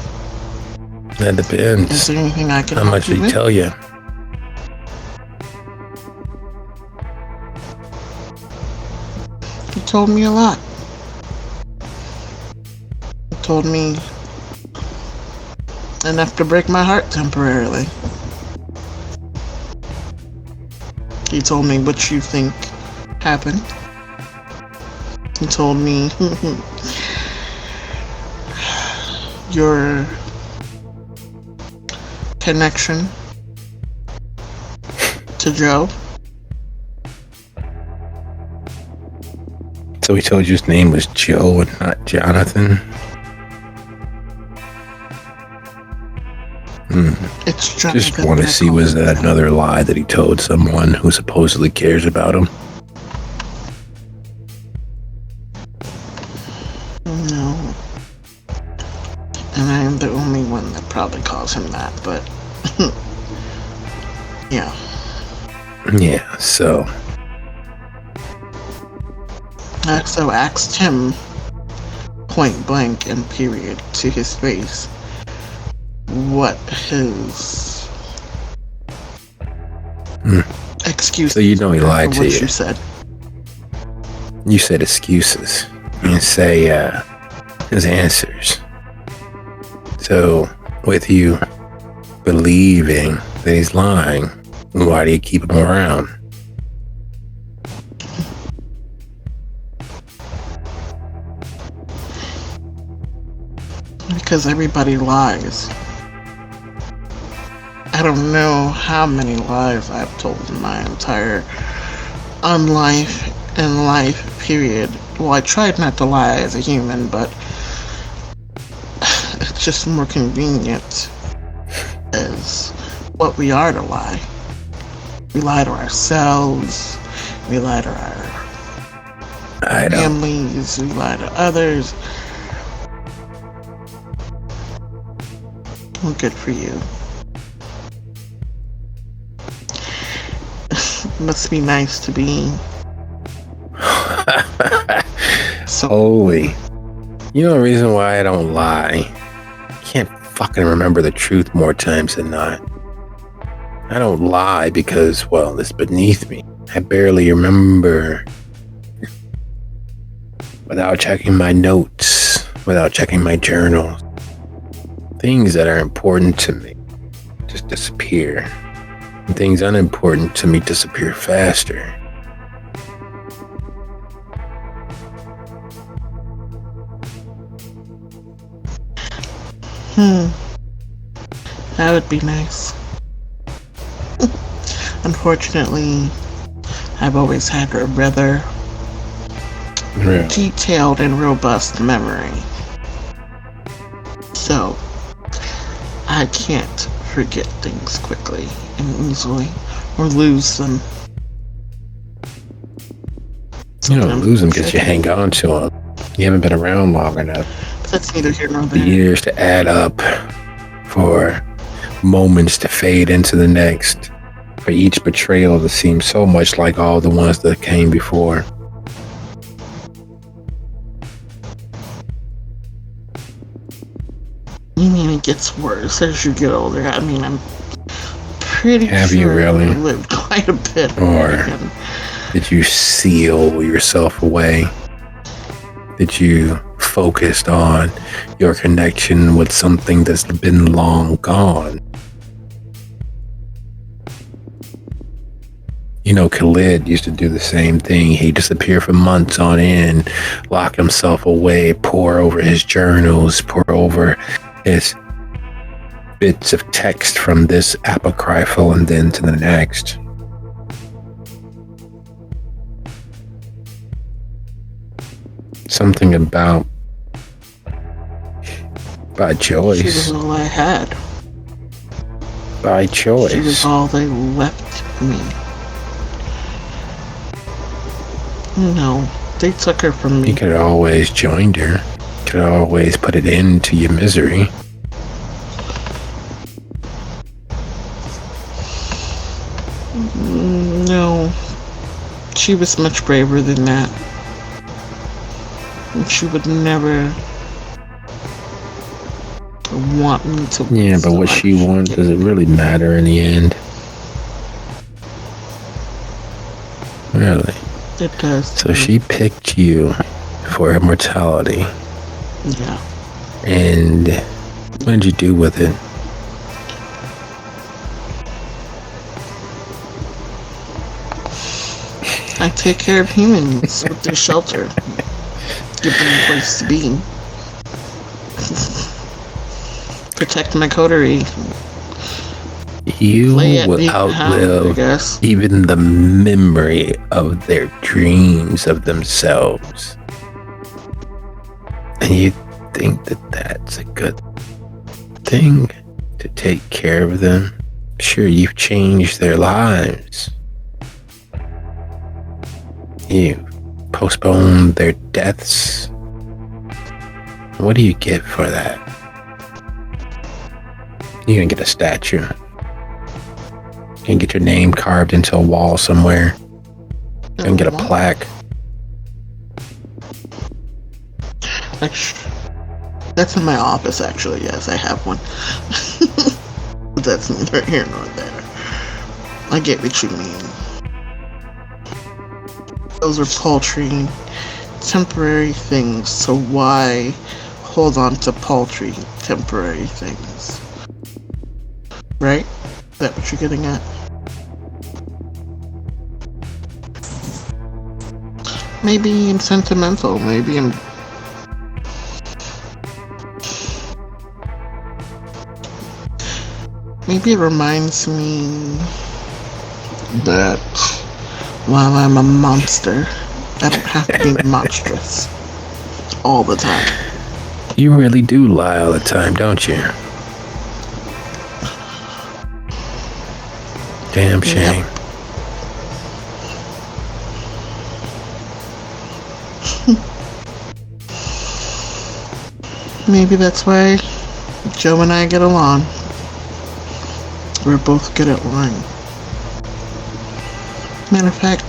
Speaker 1: That depends.
Speaker 3: is there anything I can
Speaker 1: How
Speaker 3: help
Speaker 1: much
Speaker 3: you
Speaker 1: did he
Speaker 3: with?
Speaker 1: tell you?
Speaker 3: He told me a lot. He told me enough to break my heart temporarily. He told me what you think happened. He told me your connection to Joe.
Speaker 1: So he told you his name was Joe and not Jonathan?
Speaker 3: It's
Speaker 1: Just want to see, was that another lie that he told someone who supposedly cares about him?
Speaker 3: No. And I am the only one that probably calls him that, but yeah.
Speaker 1: Yeah, so
Speaker 3: I also asked him point blank and period to his face what his excuse.
Speaker 1: So you know he lied
Speaker 3: for
Speaker 1: to
Speaker 3: what
Speaker 1: you.
Speaker 3: you said.
Speaker 1: You said excuses. You didn't say his answers. So with you believing that he's lying, why do you keep him around?
Speaker 3: Because everybody lies. I don't know how many lies I've told in my entire life and life period. Well, I tried not to lie as a human, but it's just more convenient what we are to lie. We lie to ourselves. We lie to our families. We lie to others. Well, good for you. Must be nice to be so.
Speaker 1: Holy. You know the reason why I don't lie? I can't fucking remember the truth more times than not. I don't lie because, well, it's beneath me. I barely remember without checking my notes, without checking my journals. Things that are important to me just disappear. And things unimportant to me disappear faster.
Speaker 3: That would be nice. Unfortunately, I've always had a rather detailed and robust memory. So, I can't forget things quickly and easily, or lose them.
Speaker 1: You don't lose them because you hang on to them. You haven't been around long enough.
Speaker 3: That's neither here nor there.
Speaker 1: The years to add up, for moments to fade into the next, for each betrayal to seem so much like all the ones that came before.
Speaker 3: You mean it gets worse as you get older? I mean, I'm pretty
Speaker 1: Have
Speaker 3: sure
Speaker 1: you really?
Speaker 3: I lived quite a bit.
Speaker 1: Or did you seal yourself away? Did you focused on your connection with something that's been long gone? You know, Khalid used to do the same thing. He'd disappear for months on end, lock himself away, pour over his journals, pour over his bits of text from this apocryphal and then to the next. Something about by choice.
Speaker 3: She was all I had.
Speaker 1: By choice.
Speaker 3: She was all they left me. No, they took her from me.
Speaker 1: You could have always joined her. Could have always put it into your misery.
Speaker 3: No, she was much braver than that. And she would never want me to.
Speaker 1: Yeah, but what she wants, does it really matter in the end? Really?
Speaker 3: It does.
Speaker 1: So she picked you for immortality.
Speaker 3: Yeah.
Speaker 1: And what did you do with it?
Speaker 3: I take care of humans with their shelter. Give them a place to be. Protect my coterie.
Speaker 1: You will outlive even the memory of their dreams of themselves. And you think that that's a good thing to take care of them? Sure, you've changed their lives. You postponed their deaths. What do you get for that? You're gonna get a statue. You can get your name carved into a wall somewhere. You can get a plaque.
Speaker 3: That's in my office, actually. Yes, I have one. But that's neither here nor there. I get what you mean. Those are paltry, temporary things, so why hold on to paltry, temporary things? Right? Is that what you're getting at? Maybe I'm sentimental, maybe I'm... Maybe it reminds me that while I'm a monster, I don't have to be monstrous all the time.
Speaker 1: You really do lie all the time, don't you? Damn shame.
Speaker 3: Maybe that's why Joe and I get along. We're both good at lying. Matter of fact,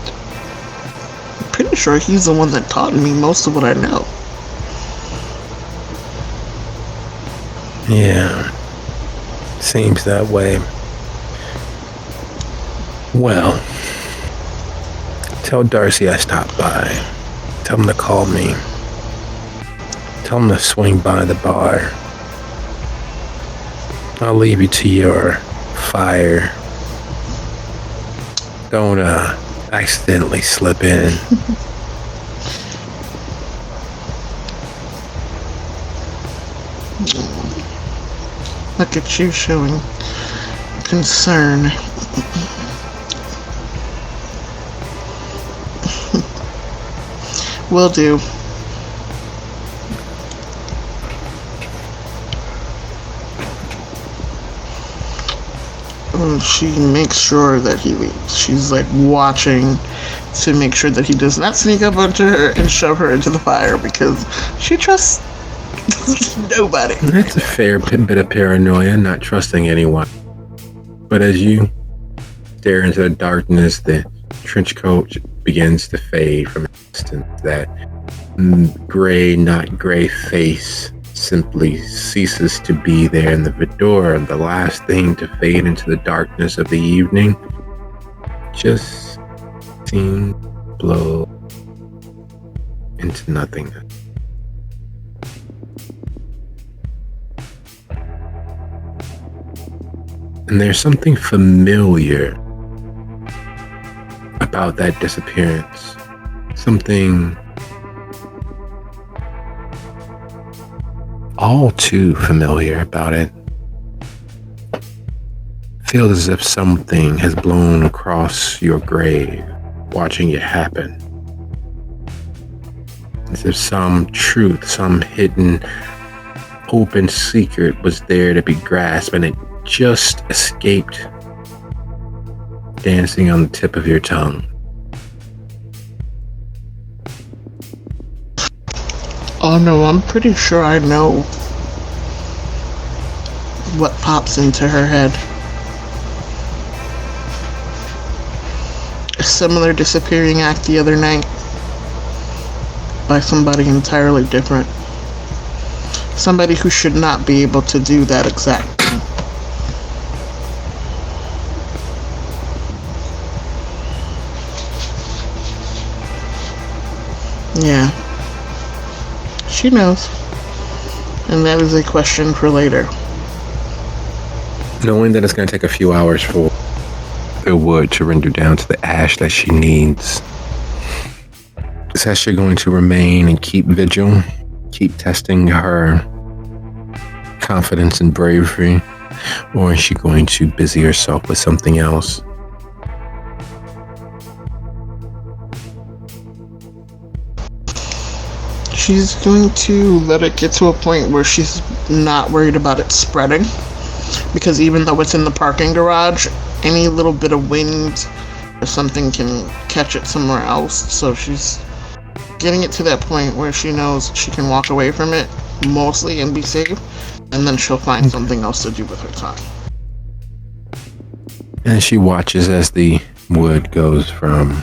Speaker 3: I'm pretty sure he's the one that taught me most of what I know.
Speaker 1: Yeah. Seems that way. Well, tell Darcy I stopped by. Tell him to call me. Tell him to swing by the bar. I'll leave you to your fire. Don't accidentally slip in.
Speaker 3: Look at you showing concern. Will do. She makes sure that he leaves. She's like watching to make sure that he does not sneak up onto her and shove her into the fire because she trusts nobody.
Speaker 1: That's a fair bit of paranoia, not trusting anyone. But as you stare into the darkness, the trench coat begins to fade from a distance. That gray, not gray face simply ceases to be there, and the fedora, the last thing to fade into the darkness of the evening, just seems to blow into nothingness. And there's something familiar about that disappearance. Something all too familiar about it. Feels as if something has blown across your grave, watching it happen. As if some truth, some hidden, open secret was there to be grasped, and it just escaped, dancing on the tip of your tongue.
Speaker 3: Oh no, I'm pretty sure I know what pops into her head. A similar disappearing act the other night by somebody entirely different. Somebody who should not be able to do that exact thing. Yeah. She knows. And that is a question for later.
Speaker 1: Knowing that it's going to take a few hours for the wood to render down to the ash that she needs, is that she's going to remain and keep vigil, keep testing her confidence and bravery, or is she going to busy herself with something else?
Speaker 3: She's going to let it get to a point where she's not worried about it spreading. Because even though it's in the parking garage, any little bit of wind or something can catch it somewhere else. So she's getting it to that point where she knows she can walk away from it mostly and be safe. And then she'll find something else to do with her time.
Speaker 1: And she watches as the wood goes from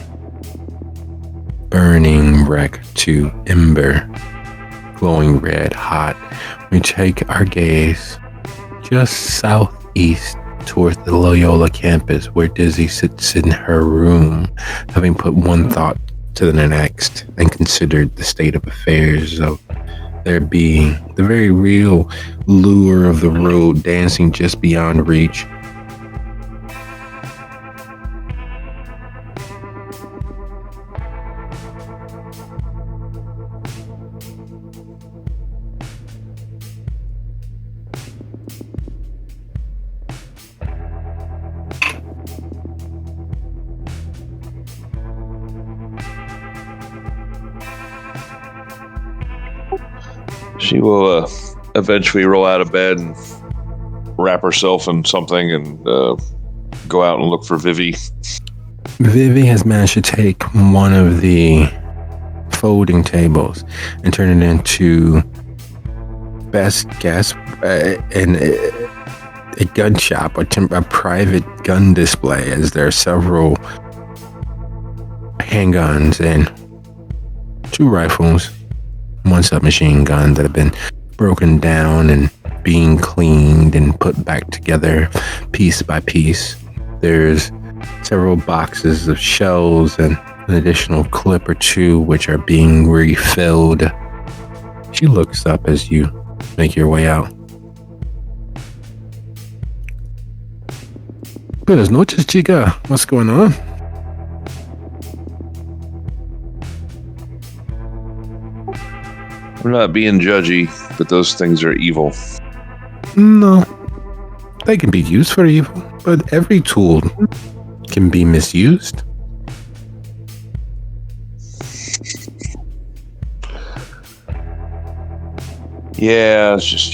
Speaker 1: burning wreck to ember, glowing red hot. We take our gaze just southeast toward the Loyola campus, where Dizzy sits in her room, having put one thought to the next and considered the state of affairs of there being the very real lure of the road dancing just beyond reach.
Speaker 4: She will eventually roll out of bed and wrap herself in something and go out and look for Vivi.
Speaker 1: Vivi has managed to take one of the folding tables and turn it into, best guess, a gun shop, a private gun display, as there are several handguns and 2 rifles, 1 submachine gun that have been broken down and being cleaned and put back together piece by piece. There's several boxes of shells and an additional clip or 2 which are being refilled. She looks up as you make your way out. Buenas noches, chica. What's going on?
Speaker 4: I'm not being judgy, but those things are evil.
Speaker 1: No. They can be used for evil, but every tool can be misused.
Speaker 4: Yeah, it's just,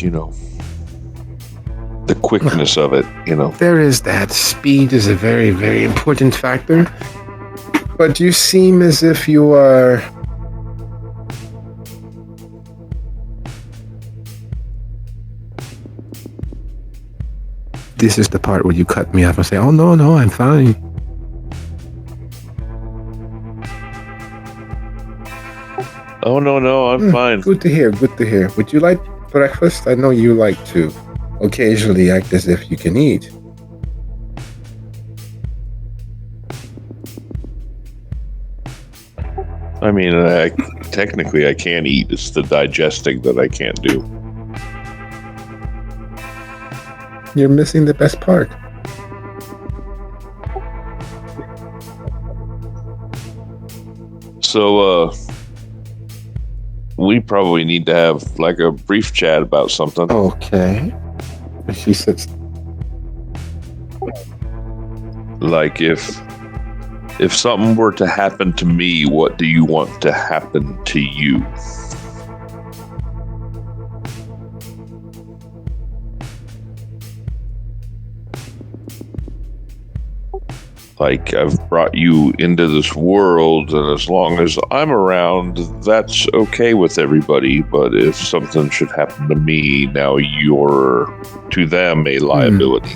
Speaker 4: the quickness of it,
Speaker 1: There is that. Speed is a very, very important factor. But you seem as if you are... This is the part where you cut me off and say, oh, no, I'm fine.
Speaker 4: Oh, no, I'm fine.
Speaker 1: Good to hear. Would you like breakfast? I know you like to occasionally act as if you can eat.
Speaker 4: I mean, technically I can eat. It's the digesting that I can't do.
Speaker 1: You're missing the best part.
Speaker 4: So, we probably need to have like a brief chat about something.
Speaker 1: Okay. She sits.
Speaker 4: Like if something were to happen to me, what do you want to happen to you? Like, I've brought you into this world, and as long as I'm around, that's okay with everybody. But if something should happen to me, now you're, to them, a liability.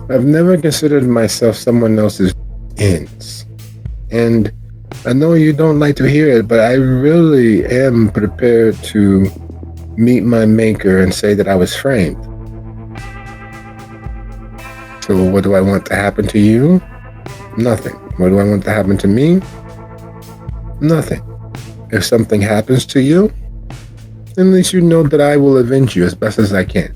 Speaker 1: I've never considered myself someone else's ends. And I know you don't like to hear it, but I really am prepared to meet my maker and say that I was framed. So what do I want to happen to you? Nothing. What do I want to happen to me? Nothing. If something happens to you, at least you know that I will avenge you as best as I can.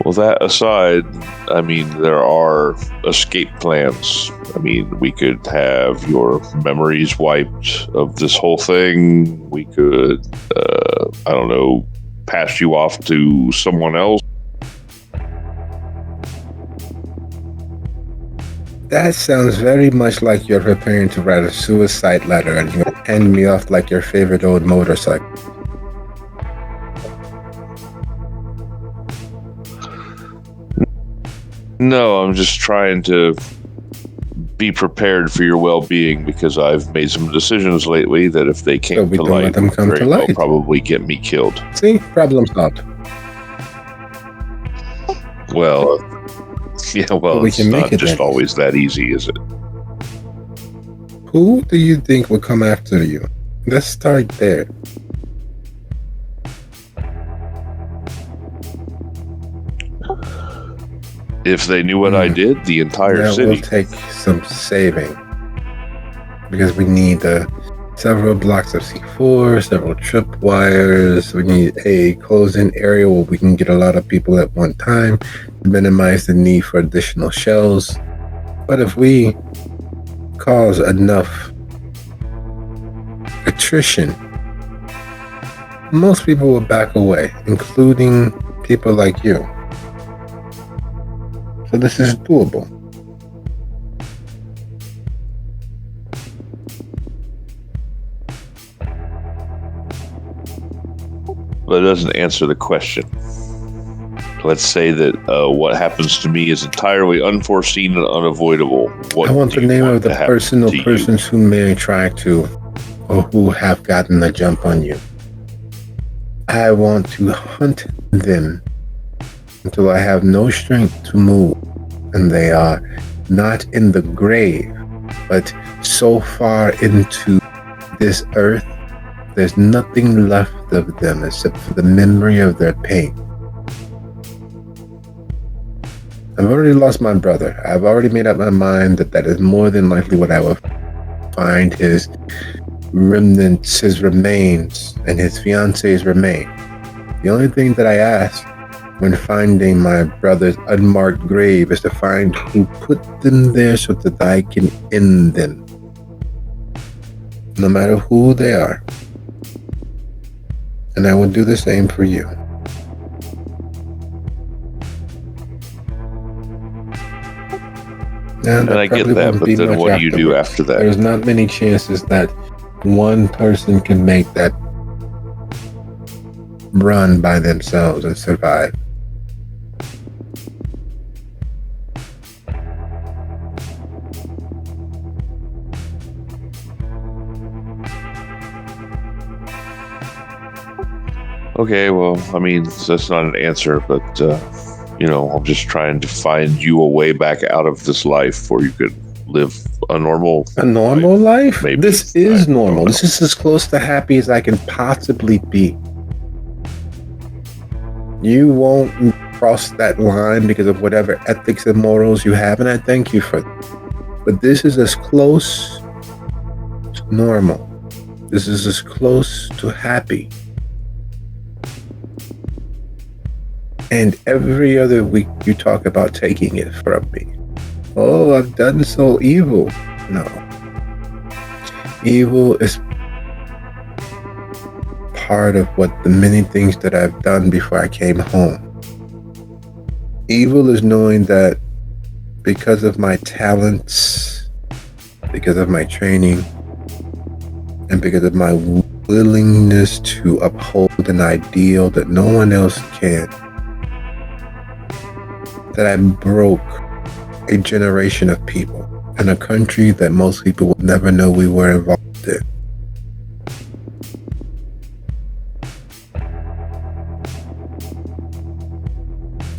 Speaker 4: Well, that aside, I mean, there are escape plans. I mean, we could have your memories wiped of this whole thing. We could, I don't know, pass you off to someone else.
Speaker 1: That sounds very much like you're preparing to write a suicide letter and you hand me off like your favorite old motorcycle.
Speaker 4: No, I'm just trying to be prepared for your well-being because I've made some decisions lately that if they came to light, they'll probably get me killed.
Speaker 1: See? Problem solved.
Speaker 4: Well, yeah, well,
Speaker 1: we can
Speaker 4: it's not just always that easy, is it?
Speaker 1: Who do you think will come after you? Let's start there.
Speaker 4: If they knew what I did, the entire city.
Speaker 1: Will take some saving. Because we need several blocks of C4, several tripwires. We need a closed-in area where we can get a lot of people at one time to minimize the need for additional shells. But if we cause enough attrition, most people will back away, including people like you. So this is doable.
Speaker 4: But it doesn't answer the question. Let's say that what happens to me is entirely unforeseen and unavoidable. What
Speaker 1: I want
Speaker 4: do
Speaker 1: the
Speaker 4: you
Speaker 1: name
Speaker 4: want
Speaker 1: of the
Speaker 4: to happen
Speaker 1: person or
Speaker 4: to you?
Speaker 1: persons who may try to, or who have gotten the jump on you. I want to hunt them until I have no strength to move, and they are not in the grave, but so far into this earth, there's nothing left of them except for the memory of their pain. I've already lost my brother. I've already made up my mind that is more than likely what I will find: his remnants, his remains, and his fiance's remains. The only thing that I ask when finding my brother's unmarked grave is to find who put them there so that I can end them. No matter who they are. And I will do the same for you.
Speaker 4: And I get that, but then what do you do after that?
Speaker 1: There's not many chances that one person can make that run by themselves and survive.
Speaker 4: Okay, well, I mean, that's not an answer, but, I'm just trying to find you a way back out of this life where you could live a normal
Speaker 1: life?
Speaker 4: Maybe.
Speaker 1: This is normal. This is as close to happy as I can possibly be. You won't cross that line because of whatever ethics and morals you have, and I thank you for that. But this is as close to normal. This is as close to happy. And every other week you talk about taking it from me. Oh, I've done so evil. No. Evil is part of what the many things that I've done before I came home. Evil is knowing that because of my talents, because of my training, and because of my willingness to uphold an ideal that no one else can, that I broke a generation of people in a country that most people would never know we were involved in.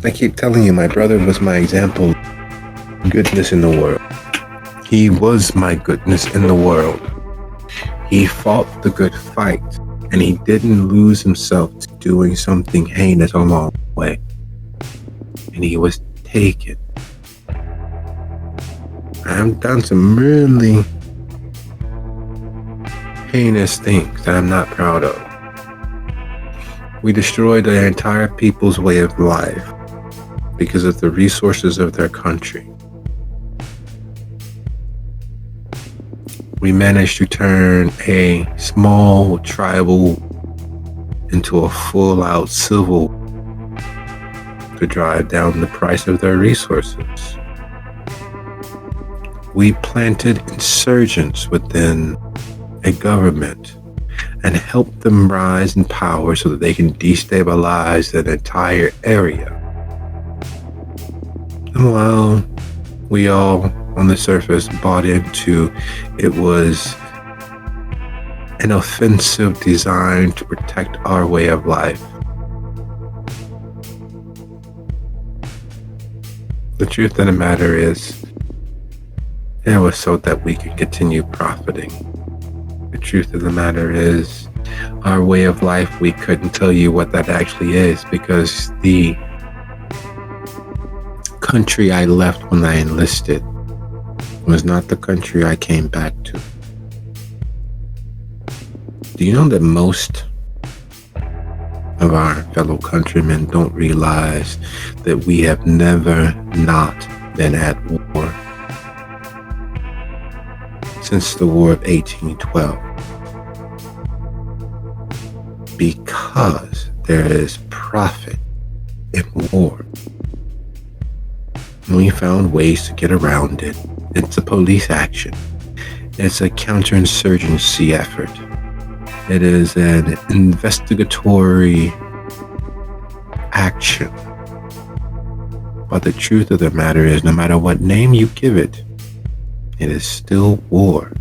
Speaker 1: I keep telling you, my brother was my example of goodness in the world. He was my goodness in the world. He fought the good fight, and he didn't lose himself to doing something heinous along the way. And he was taken. I've done some really heinous things that I'm not proud of. We destroyed their entire people's way of life because of the resources of their country. We managed to turn a small tribal into a full-out civil to drive down the price of their resources. We planted insurgents within a government and helped them rise in power so that they can destabilize an entire area. And while we all on the surface bought into it was an offensive design to protect our way of life, the truth of the matter is, it was so that we could continue profiting. The truth of the matter is, our way of life, we couldn't tell you what that actually is because the country I left when I enlisted was not the country I came back to. Do you know that most of our fellow countrymen don't realize that we have never not been at war since the War of 1812? Because there is profit in war. We found ways to get around it. It's a police action. It's a counterinsurgency effort. It is an investigatory action. But the truth of the matter is, no matter what name you give it, it is still war.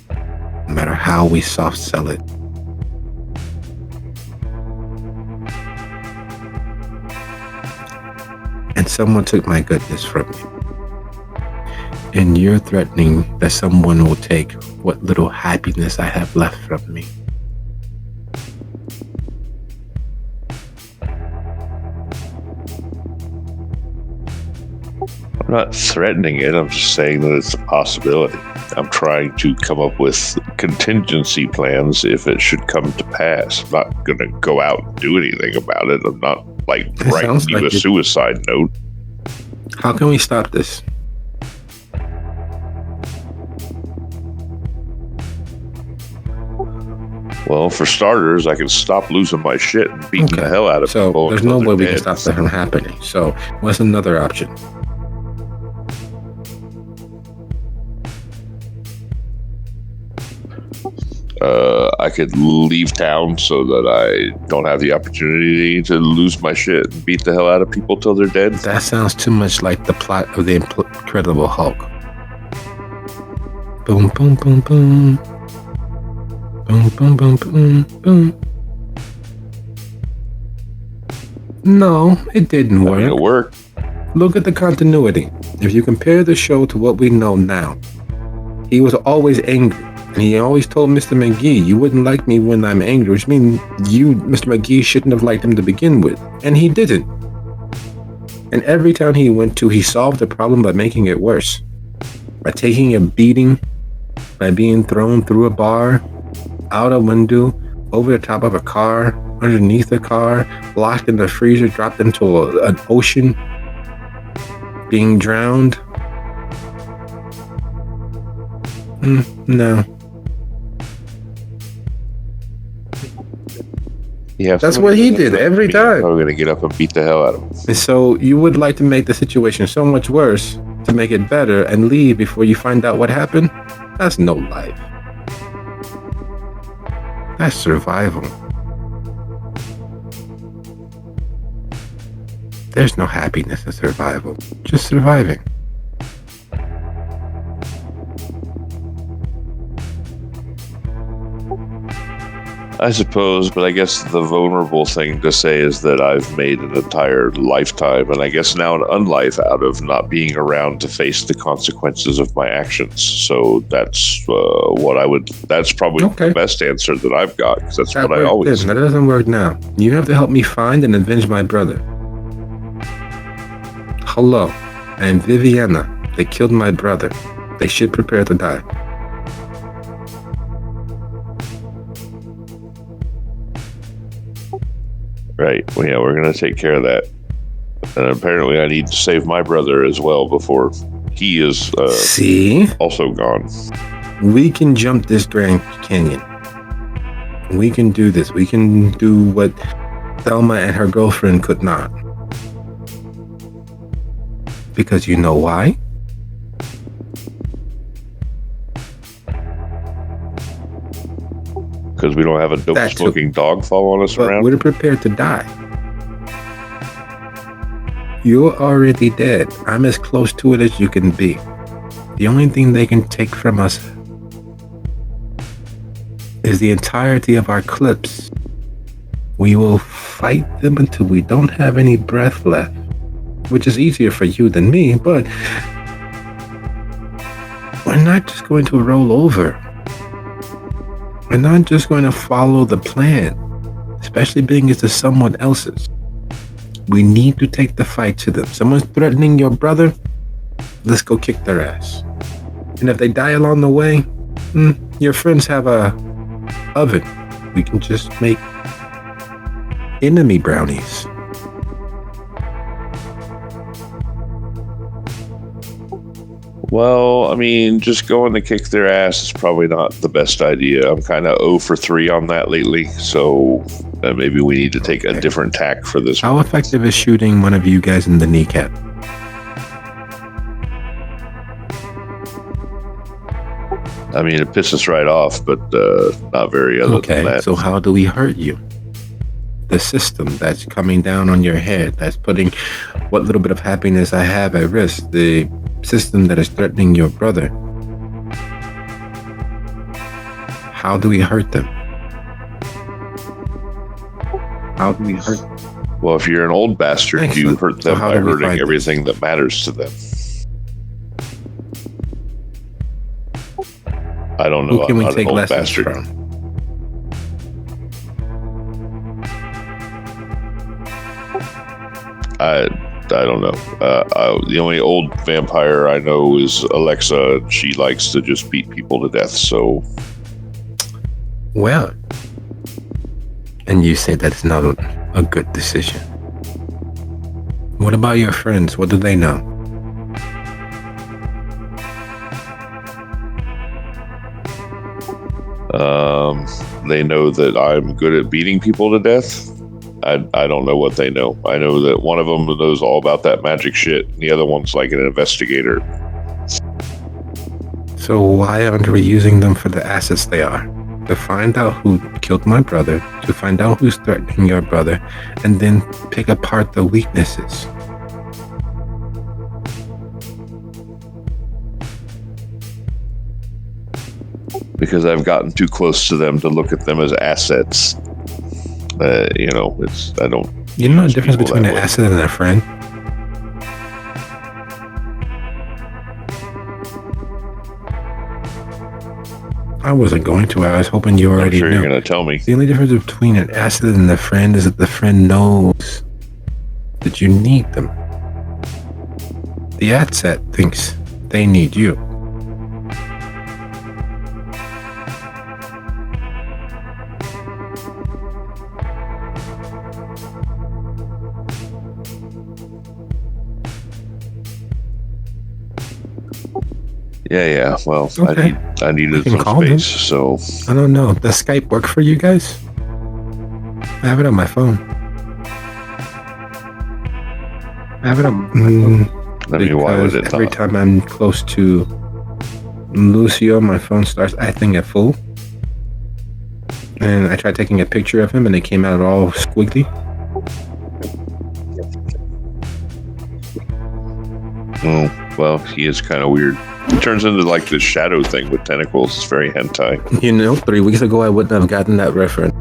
Speaker 1: No matter how we soft sell it. And someone took my goodness from me. And you're threatening that someone will take what little happiness I have left from me.
Speaker 4: I'm not threatening it. I'm just saying that it's a possibility. I'm trying to come up with contingency plans if it should come to pass. I'm not going to go out and do anything about it. I'm not like writing you a suicide note.
Speaker 1: How can we stop this?
Speaker 4: Well, for starters, I can stop losing my shit and beating the hell out of people.
Speaker 1: So there's no way we can stop that from happening. So what's another option?
Speaker 4: I could leave town so that I don't have the opportunity to lose my shit and beat the hell out of people till they're dead.
Speaker 1: That sounds too much like the plot of the Incredible Hulk. Boom, boom, boom, boom. Boom, boom, boom, boom, boom. No, it didn't work.
Speaker 4: It worked.
Speaker 1: Look at the continuity. If you compare the show to what we know now, he was always angry. And he always told Mr. McGee, you wouldn't like me when I'm angry, which means you, Mr. McGee, shouldn't have liked him to begin with. And he didn't. And every town he went to, he solved the problem by making it worse. By taking a beating, by being thrown through a bar, out a window, over the top of a car, underneath a car, locked in the freezer, dropped into an ocean, being drowned. No.
Speaker 4: Yeah,
Speaker 1: that's what he did every time.
Speaker 4: I'm going to get up and beat the hell out of him.
Speaker 1: And so you would like to make the situation so much worse to make it better and leave before you find out what happened? That's no life. That's survival. There's no happiness in survival. Just surviving.
Speaker 4: I suppose, but I guess the vulnerable thing to say is that I've made an entire lifetime, and I guess now an unlife out of not being around to face the consequences of my actions. So that's what I would. That's probably the best answer that I've got, because that's what I always.
Speaker 1: That doesn't work now. You have to help me find and avenge my brother. Hello, I am Viviana. They killed my brother. They should prepare to die.
Speaker 4: Right. Well, yeah, we're going to take care of that. And apparently I need to save my brother as well before he is also gone.
Speaker 1: We can jump this Grand Canyon. We can do this. We can do what Thelma and her girlfriend could not. Because you know why?
Speaker 4: Because we don't have a dope-smoking dog following us around?
Speaker 1: We're prepared to die. You're already dead. I'm as close to it as you can be. The only thing they can take from us is the entirety of our clips. We will fight them until we don't have any breath left, which is easier for you than me, but we're not just going to roll over. We're not just going to follow the plan, especially being it's someone else's. We need to take the fight to them. Someone's threatening your brother, let's go kick their ass. And if they die along the way, your friends have a oven. We can just make enemy brownies.
Speaker 4: Well, I mean, just going to kick their ass is probably not the best idea. I'm kind of 0 for 3 on that lately, so maybe we need to take a different tack for this.
Speaker 1: How effective is shooting one of you guys in the kneecap?
Speaker 4: I mean, it pisses us right off, but not very other than
Speaker 1: Okay,
Speaker 4: that.
Speaker 1: so how do we hurt you? The system that's coming down on your head, that's putting what little bit of happiness I have at risk, the system that is threatening your brother. How do we hurt them? How do we hurt them?
Speaker 4: Well, if you're an old bastard,
Speaker 1: Excellent.
Speaker 4: you hurt
Speaker 1: So
Speaker 4: them
Speaker 1: how
Speaker 4: by
Speaker 1: do we
Speaker 4: hurting
Speaker 1: fight
Speaker 4: everything that matters to them. I don't know.
Speaker 1: Who can
Speaker 4: I'm
Speaker 1: we
Speaker 4: not an
Speaker 1: take
Speaker 4: old
Speaker 1: lessons
Speaker 4: bastard.
Speaker 1: from?
Speaker 4: I don't know. The only old vampire I know is Alexa. And she likes to just beat people to death. So,
Speaker 1: Well, and you say that's not a good decision. What about your friends? What do they know?
Speaker 4: they know that I'm good at beating people to death. I don't know what they know. I know that one of them knows all about that magic shit. And the other one's like an investigator.
Speaker 1: So why aren't we using them for the assets they are? To find out who killed my brother, to find out who's threatening your brother, and then pick apart the weaknesses.
Speaker 4: Because I've gotten too close to them to look at them as assets. I don't.
Speaker 1: You know the
Speaker 4: use
Speaker 1: difference
Speaker 4: people
Speaker 1: between
Speaker 4: that
Speaker 1: an
Speaker 4: way.
Speaker 1: asset and a friend? I wasn't going to. I was hoping you
Speaker 4: I'm
Speaker 1: already
Speaker 4: sure
Speaker 1: knew.
Speaker 4: you're going to tell me.
Speaker 1: The only difference between an asset and a friend is that the friend knows that you need them. The asset thinks they need you.
Speaker 4: Yeah. Well,
Speaker 1: Okay.
Speaker 4: I needed
Speaker 1: can
Speaker 4: some
Speaker 1: call them.
Speaker 4: space, so
Speaker 1: I don't know. Does Skype work for you guys? I have it on my phone. I have it on my phone.
Speaker 4: I mean, why would it
Speaker 1: every
Speaker 4: not?
Speaker 1: time I'm close to Lucio, my phone starts acting at full. And I tried taking a picture of him and it came out all squiggly.
Speaker 4: Oh, well, he is kind of weird. It turns into like this shadow thing with tentacles. It's very hentai.
Speaker 1: You know, 3 weeks ago I wouldn't have gotten that reference.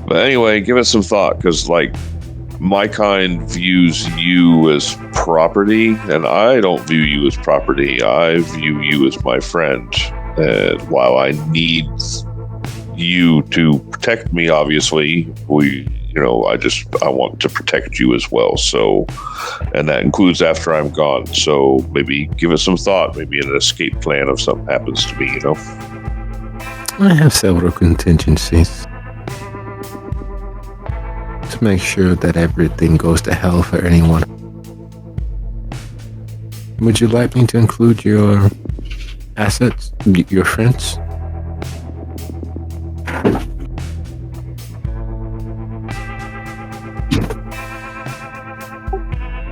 Speaker 4: But anyway, give it some thought, because like my kind views you as property, and I don't view you as property. I view you as my friend. And while I need you to protect me, obviously, I want to protect you as well. So, and that includes after I'm gone. So maybe give it some thought. Maybe an escape plan if something happens to me.
Speaker 1: I have several contingencies to make sure that everything goes to hell for anyone. Would you like me to include your assets, your friends?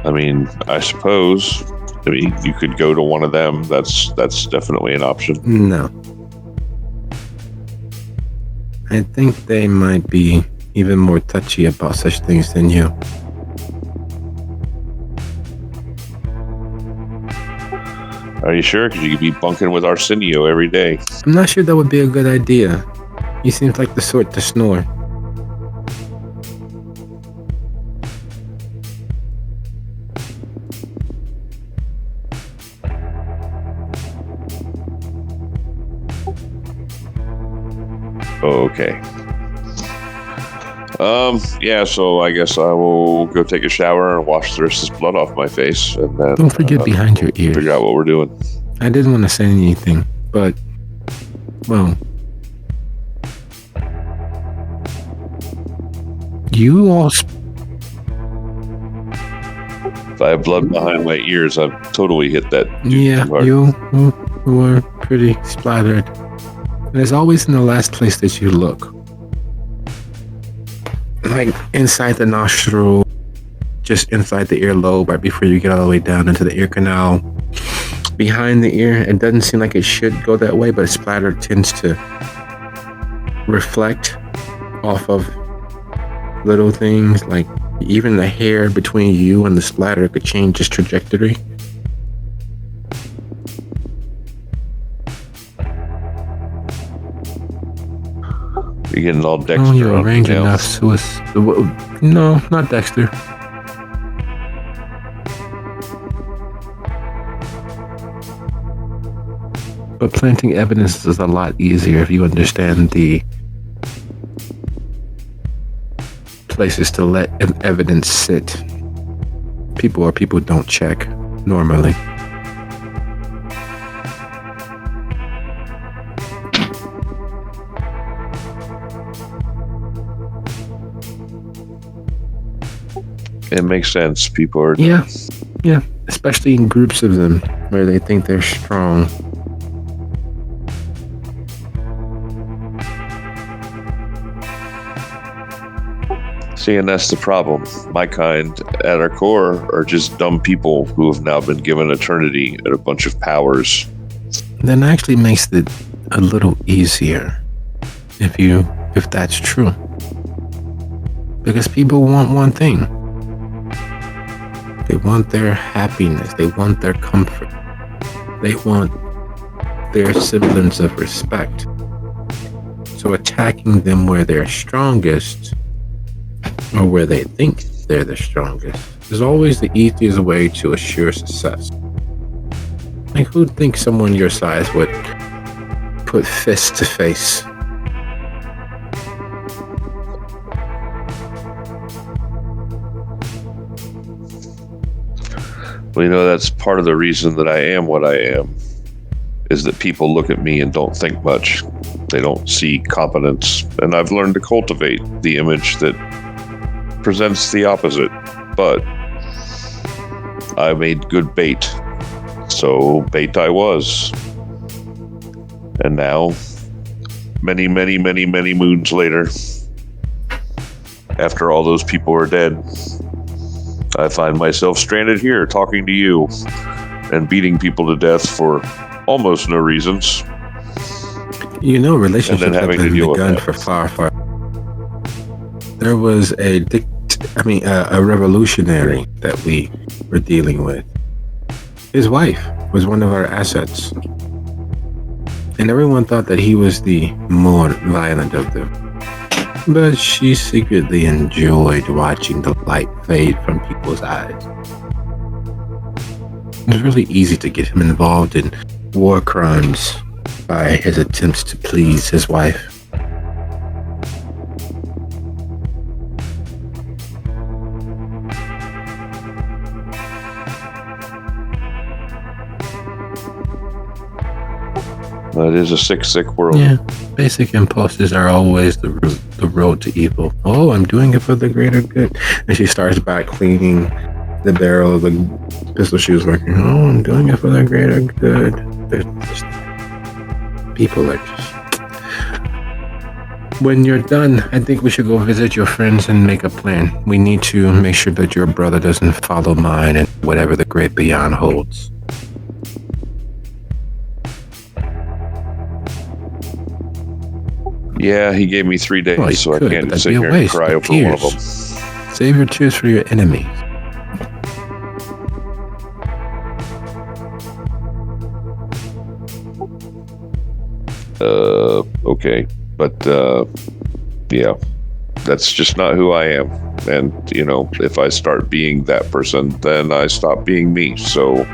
Speaker 4: I mean, I suppose. I mean, you could go to one of them. That's definitely an option.
Speaker 1: No. I think they might be even more touchy about such things than you.
Speaker 4: Are you sure? Because you could be bunking with Arsenio every day.
Speaker 1: I'm not sure that would be a good idea. He seems like the sort to snore.
Speaker 4: Oh, okay. Yeah, so I guess I will go take a shower and wash the rest of this blood off my face, and then
Speaker 1: Don't forget behind your ears.
Speaker 4: figure out what we're doing.
Speaker 1: I didn't want to say anything, but, well, you all
Speaker 4: If I have blood behind my ears, I've totally hit that dude
Speaker 1: yeah,
Speaker 4: too hard.
Speaker 1: you were pretty splattered. And it's always in the last place that you look. like inside the nostril, just inside the earlobe, right before you get all the way down into the ear canal. Behind the ear, it doesn't seem like it should go that way, but splatter tends to reflect off of little things, like even the hair between you and the splatter could change its trajectory.
Speaker 4: You're getting all Dexter
Speaker 1: Oh, you're
Speaker 4: on me
Speaker 1: range
Speaker 4: now.
Speaker 1: enough no, not Dexter. But planting evidence is a lot easier if you understand the places to let evidence sit. People don't check normally.
Speaker 4: It makes sense. People are
Speaker 1: Yeah, especially in groups of them where they think they're strong.
Speaker 4: See, and that's the problem. My kind, at our core, are just dumb people who have now been given eternity and a bunch of powers.
Speaker 1: That actually makes it a little easier if that's true. Because people want one thing. They want their happiness. They want their comfort. They want their semblance of respect. So attacking them where they're strongest, or where they think they're the strongest, is always the easiest way to assure success. Like, who'd think someone your size would put fist to face?
Speaker 4: Well, that's part of the reason that I am what I am, is that people look at me and don't think much. They don't see competence. And I've learned to cultivate the image that presents the opposite. But I made good bait. So bait I was. And now, many, many, many, many moons later, after all those people are dead, I find myself stranded here talking to you and beating people to death for almost no reasons.
Speaker 1: Relationships
Speaker 4: And then
Speaker 1: have
Speaker 4: having to
Speaker 1: been
Speaker 4: deal with
Speaker 1: begun
Speaker 4: that.
Speaker 1: for far. There was a revolutionary that we were dealing with. His wife was one of our assets. And everyone thought that he was the more violent of them. But she secretly enjoyed watching the light fade from people's eyes. It was really easy to get him involved in war crimes by his attempts to please his wife.
Speaker 4: It is a sick, sick world.
Speaker 1: Yeah, basic impulses are always the road to evil. Oh, I'm doing it for the greater good. And she starts back cleaning the barrel of the pistol she was working. Oh, I'm doing it for the greater good. People are just... When you're done, I think we should go visit your friends and make a plan. We need to make sure that your brother doesn't follow mine and whatever the great beyond holds.
Speaker 4: Yeah, he gave me 3 days,
Speaker 1: Well,
Speaker 4: so I
Speaker 1: could,
Speaker 4: can't
Speaker 1: but
Speaker 4: just
Speaker 1: that'd
Speaker 4: sit
Speaker 1: be a
Speaker 4: here and
Speaker 1: waste.
Speaker 4: cry
Speaker 1: Who
Speaker 4: over one of
Speaker 1: cares?
Speaker 4: them.
Speaker 1: Save your tears for your enemies.
Speaker 4: Okay. But, yeah, that's just not who I am. And, if I start being that person, then I stop being me. So,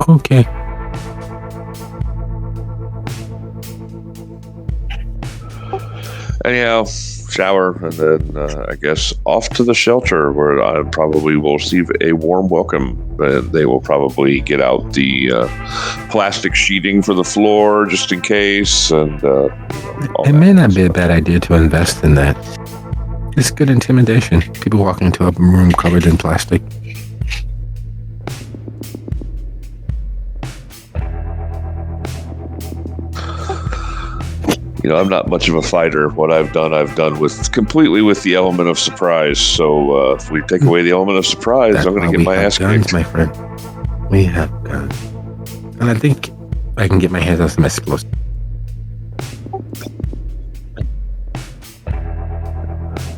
Speaker 1: Okay.
Speaker 4: anyhow, shower, and then I guess off to the shelter, where I probably will receive a warm welcome. And they will probably get out the plastic sheeting for the floor just in case. And all
Speaker 1: It
Speaker 4: that
Speaker 1: may not be a
Speaker 4: stuff.
Speaker 1: bad idea to invest in that. It's good intimidation. People walking into a room covered in plastic.
Speaker 4: I'm not much of a fighter. What I've done completely with the element of surprise. So if we take away the element of surprise, I'm going to get my ass
Speaker 1: guns,
Speaker 4: kicked.
Speaker 1: my friend. We have guns. And I think I can get my hands on some explosives.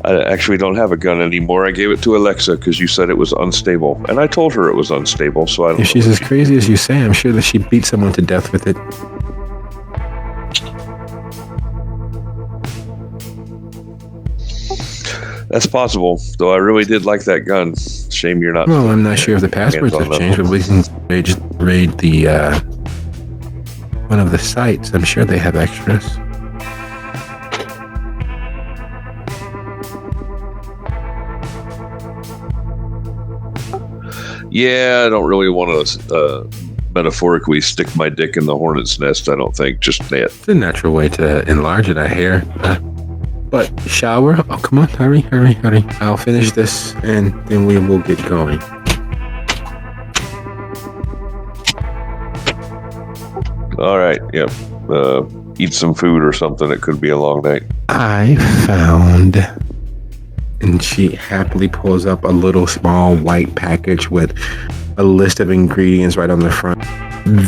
Speaker 4: I actually don't have a gun anymore. I gave it to Alexa because you said it was unstable. And I told her it was unstable, so I don't know.
Speaker 1: If she's as crazy as you say, I'm sure that she'd beat someone to death with it.
Speaker 4: That's possible, though I really did like that gun. Shame you're not.
Speaker 1: Well, I'm not sure if the passwords have changed, but we can raid the one of the sites. I'm sure they have extras.
Speaker 4: Yeah, I don't really want to metaphorically stick my dick in the hornet's nest, I don't think. Just that.
Speaker 1: It's a natural way to enlarge it, I hear. But shower? Oh, come on. Hurry. I'll finish this and then we will get going.
Speaker 4: All right, yep. Eat some food or something. It could be a long night.
Speaker 1: I found... And she happily pulls up a little small white package with a list of ingredients right on the front.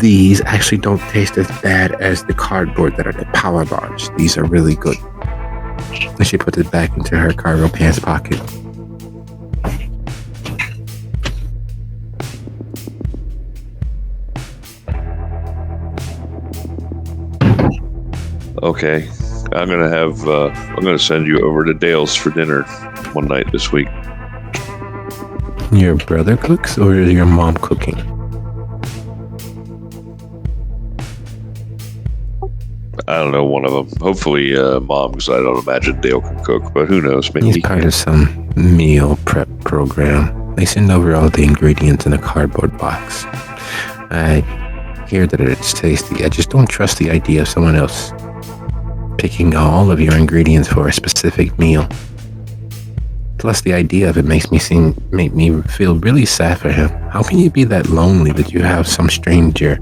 Speaker 1: These actually don't taste as bad as the cardboard that are the power bars. These are really good. And she puts it back into her cargo pants pocket.
Speaker 4: Okay, I'm gonna send you over to Dale's for dinner one night this week.
Speaker 1: Your brother cooks or is your mom cooking?
Speaker 4: I don't know, one of them. Hopefully, mom, because I don't imagine Dale can cook, but who knows? Maybe
Speaker 1: He's part of some meal prep program. They send over all the ingredients in a cardboard box. I hear that it's tasty. I just don't trust the idea of someone else picking all of your ingredients for a specific meal. Plus, the idea of it makes me feel really sad for him. How can you be that lonely that you have some stranger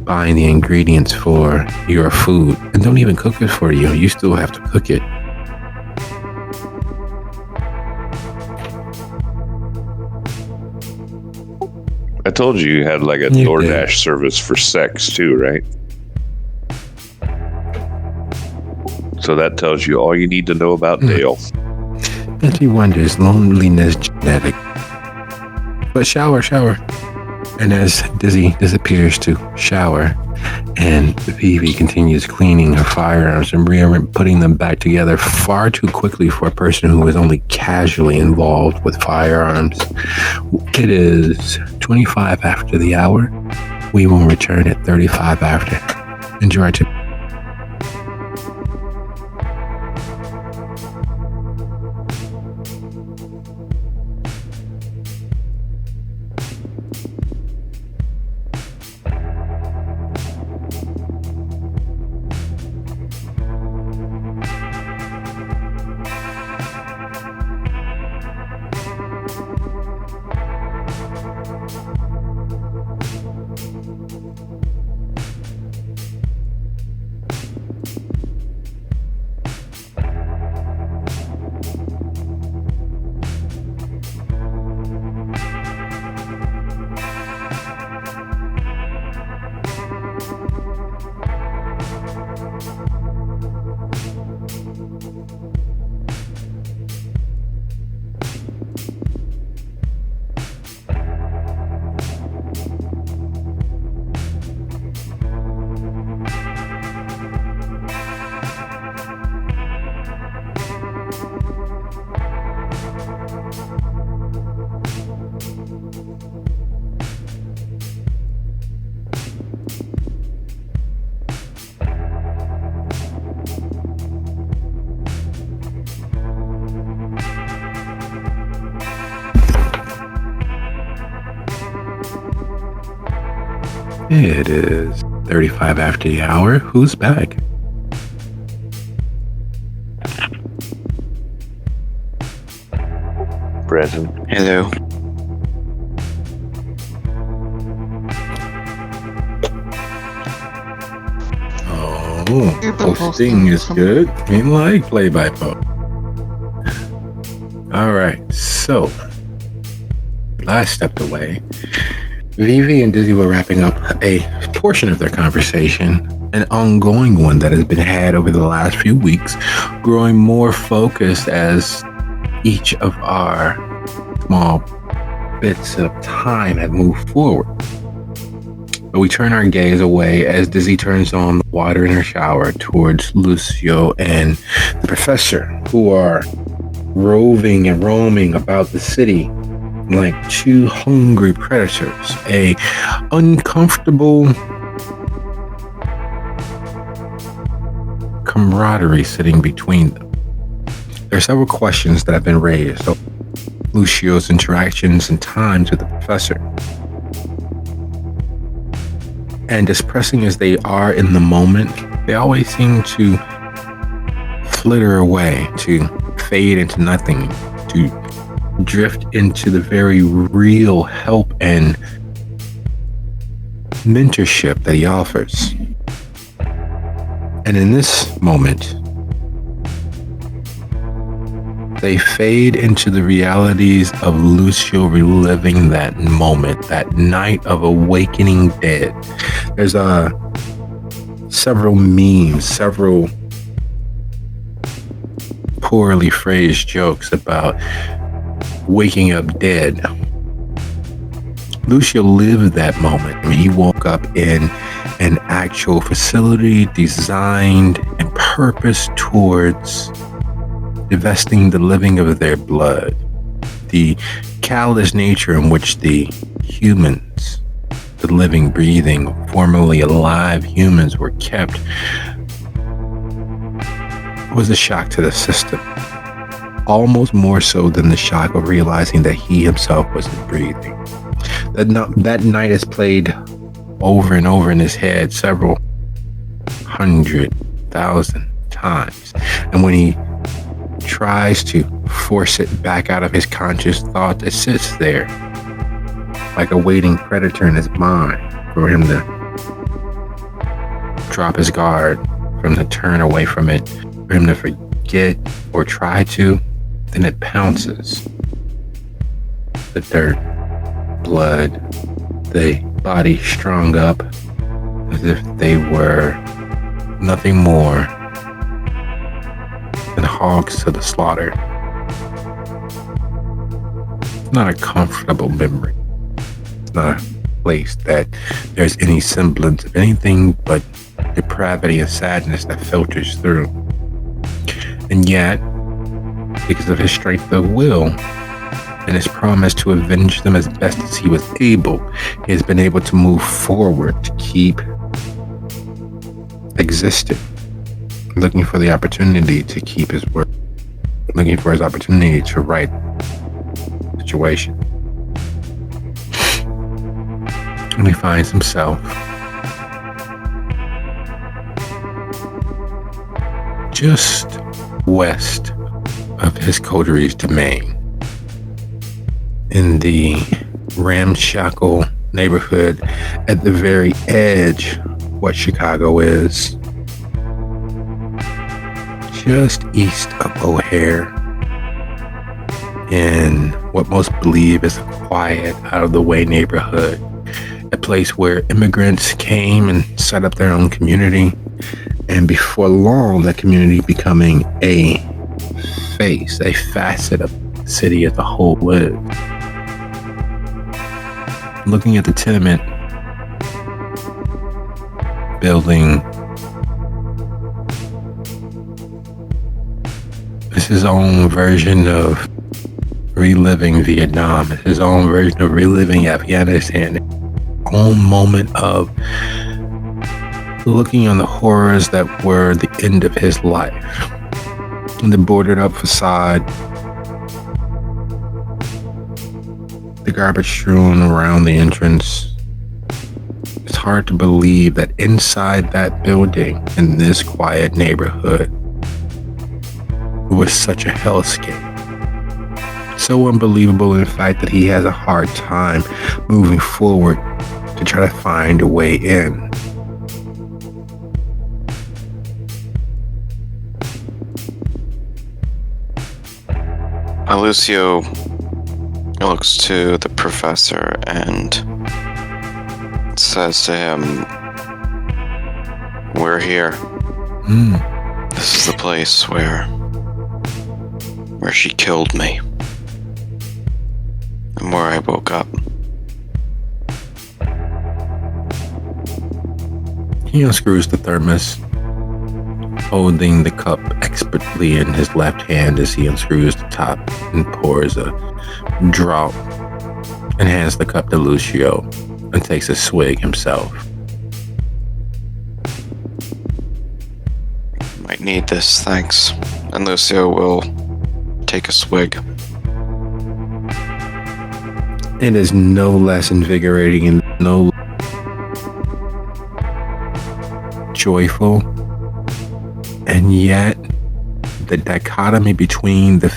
Speaker 1: buying the ingredients for your food and don't even cook it for you? You still have to cook it.
Speaker 4: I told you had like a DoorDash service for sex too, right? So that tells you all you need to know about Dale.
Speaker 1: Betty wonders, loneliness genetic. But shower. And as Dizzy disappears to shower, and Vivi continues cleaning her firearms and putting them back together far too quickly for a person who is only casually involved with firearms. It is 25 after the hour. We will return at 35 after. Enjoy tonight. It is 35 after the hour. Who's back?
Speaker 4: Brandon.
Speaker 2: Hello.
Speaker 1: Oh,
Speaker 3: You've been
Speaker 1: hosting is
Speaker 3: some-
Speaker 1: good. We like play-by-play. All right, so last stepped away. Vivi and Dizzy were wrapping up a portion of their conversation, an ongoing one that has been had over the last few weeks, growing more focused as each of our small bits of time have moved forward. But we turn our gaze away as Dizzy turns on the water in her shower towards Lucio and the professor, who are roving and roaming about the city like two hungry predators, a uncomfortable camaraderie sitting between them. There are several questions that have been raised over Lucio's interactions and times with the professor. And as pressing as they are in the moment, they always seem to flitter away, to fade into nothing, to drift into the very real help and mentorship that he offers. And in this moment, they fade into the realities of Lucio reliving that moment, that night of awakening dead. There's several memes, several poorly phrased jokes about waking up dead. Lucio lived that moment. I mean, he woke up in an actual facility designed and purposed towards divesting the living of their blood. The callous nature in which the humans, the living, breathing, formerly alive humans were kept was a shock to the system. Almost more so than the shock of realizing that he himself wasn't breathing. That night is played over and over in his head several 100,000 times. And when he tries to force it back out of his conscious thought, it sits there like a waiting predator in his mind for him to drop his guard, for him to turn away from it, for him to forget or try to. Then it pounces. The dirt, blood, the body strung up as if they were nothing more than hogs to the slaughter. It's not a comfortable memory. It's not a place that there's any semblance of anything but depravity and sadness that filters through. And yet, because of his strength of will and his promise to avenge them as best as he was able, he has been able to move forward to keep existing, looking for the opportunity to keep his word, looking for his opportunity to right the situation. And he finds himself just west of his coteries domain, in the ramshackle neighborhood at the very edge of what Chicago is, just east of O'Hare, in what most believe is a quiet, out-of-the-way neighborhood, a place where immigrants came and set up their own community, and before long, that community becoming a face, a facet of the city as a whole lives. Looking at the tenement building, it's his own version of reliving Vietnam. It's his own version of reliving Afghanistan. Own moment of looking on the horrors that were the end of his life. And the boarded up facade, the garbage strewn around the entrance. It's hard to believe that inside that building, in this quiet neighborhood, was such a hellscape. So unbelievable, in fact, that he has a hard time moving forward to try to find a way in.
Speaker 2: Lucio looks to the professor and says to him, "We're here. This is the place where she killed me. And where I woke up."
Speaker 1: He unscrews the thermos, holding the cup expertly in his left hand as he unscrews the top and pours a draught and hands the cup to Lucio and takes a swig himself.
Speaker 2: "Might need this, thanks." And Lucio will take a swig.
Speaker 1: It is no less invigorating and no joyful, and yet the dichotomy between the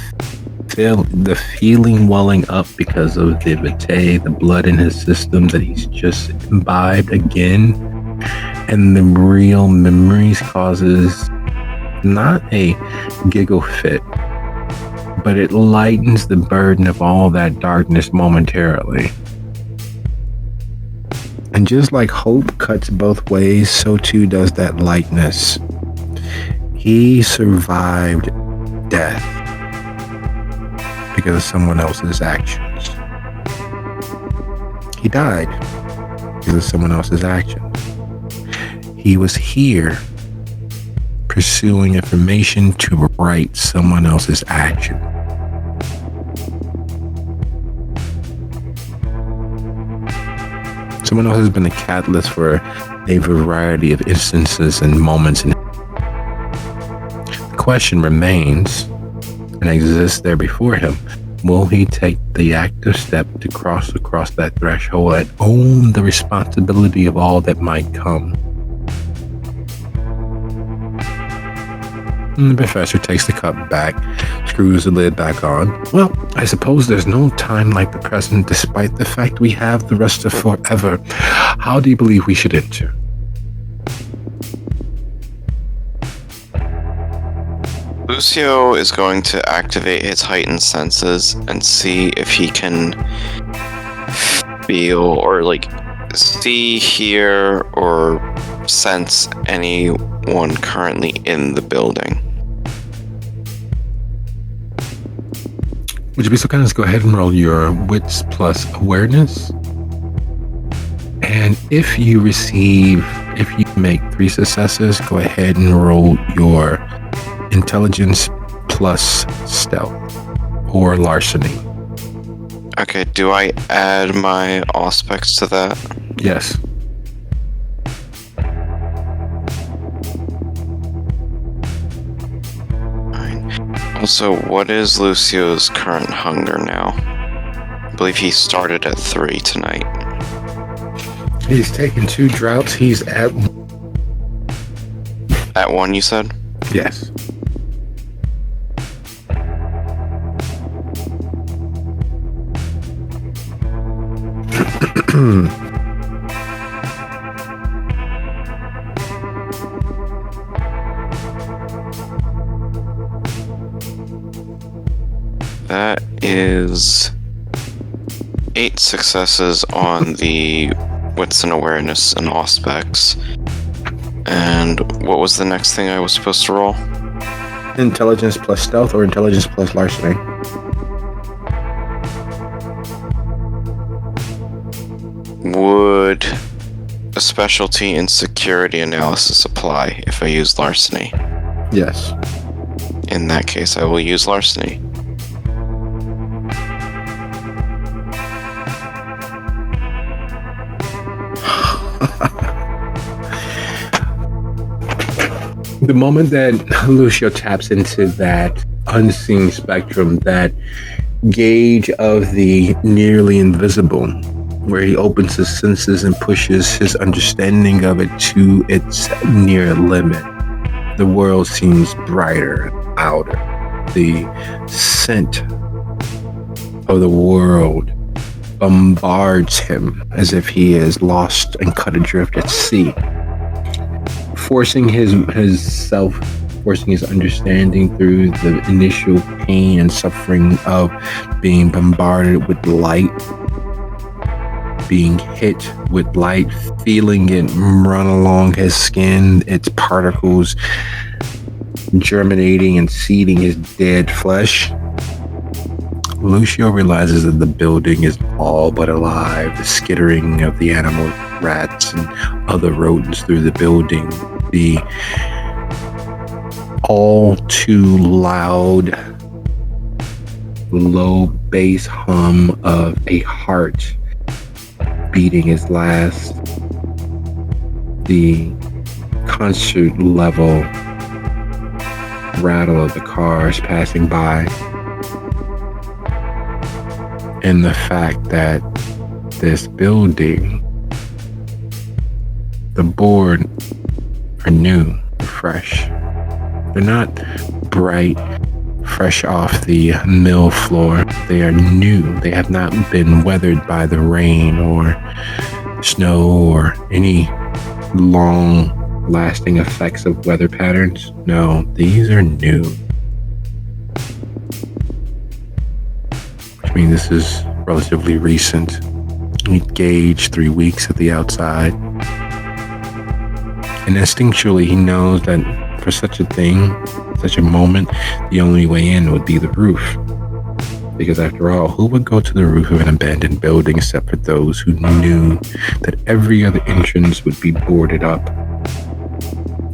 Speaker 1: feeling welling up because of the vitae, the blood in his system that he's just imbibed again, and the real memories causes not a giggle fit, but it lightens the burden of all that darkness momentarily. And just like hope cuts both ways, so too does that lightness. He survived death because of someone else's actions. He died because of someone else's actions. He was here pursuing information to right someone else's action. Someone else has been a catalyst for a variety of instances and moments. And the question remains and exists there before him. Will he take the active step to cross across that threshold and own the responsibility of all that might come? And the professor takes the cup back, screws the lid back on. Well, I suppose there's no time like the present, despite the fact we have the rest of forever. How do you believe we should enter?
Speaker 2: Lucio is going to activate his heightened senses and see if he can feel or see, hear, or sense anyone currently in the building.
Speaker 1: Would you be so kind as to go ahead and roll your wits plus awareness? And if you make 3 successes, go ahead and roll your intelligence plus stealth or larceny.
Speaker 2: Okay, do I add my aspects to that?
Speaker 1: Yes.
Speaker 2: Also, what is Lucio's current hunger now? I believe he started at 3 tonight.
Speaker 1: He's taken 2 droughts. He's at
Speaker 2: 1, you said?
Speaker 1: Yes.
Speaker 2: That is 8 successes on the wits and awareness and aspects. And what was the next thing I was supposed to roll?
Speaker 1: Intelligence plus stealth or intelligence plus larceny.
Speaker 2: Would a specialty in security analysis apply if I use larceny?
Speaker 1: Yes.
Speaker 2: In that case, I will use larceny.
Speaker 1: The moment that Lucio taps into that unseen spectrum, that gauge of the nearly invisible, where he opens his senses and pushes his understanding of it to its near limit, the world seems brighter, louder. The scent of the world bombards him as if he is lost and cut adrift at sea, forcing his self forcing his understanding through the initial pain and suffering of being bombarded with light, being hit with light, feeling it run along his skin, its particles germinating and seeding his dead flesh. Lucio realizes that the building is all but alive. The skittering of the animal rats and other rodents through the building, the all too loud, low bass hum of a heart beating its last, the concert level rattle of the cars passing by, and the fact that this building, the board, are new, fresh. They're not bright, fresh off the mill floor. They are new. They have not been weathered by the rain or snow or any long-lasting effects of weather patterns. No, these are new. I mean, this is relatively recent. We gauge 3 weeks at the outside. And instinctually, he knows that for such a thing, such a moment, the only way in would be the roof. Because after all, who would go to the roof of an abandoned building except for those who knew that every other entrance would be boarded up?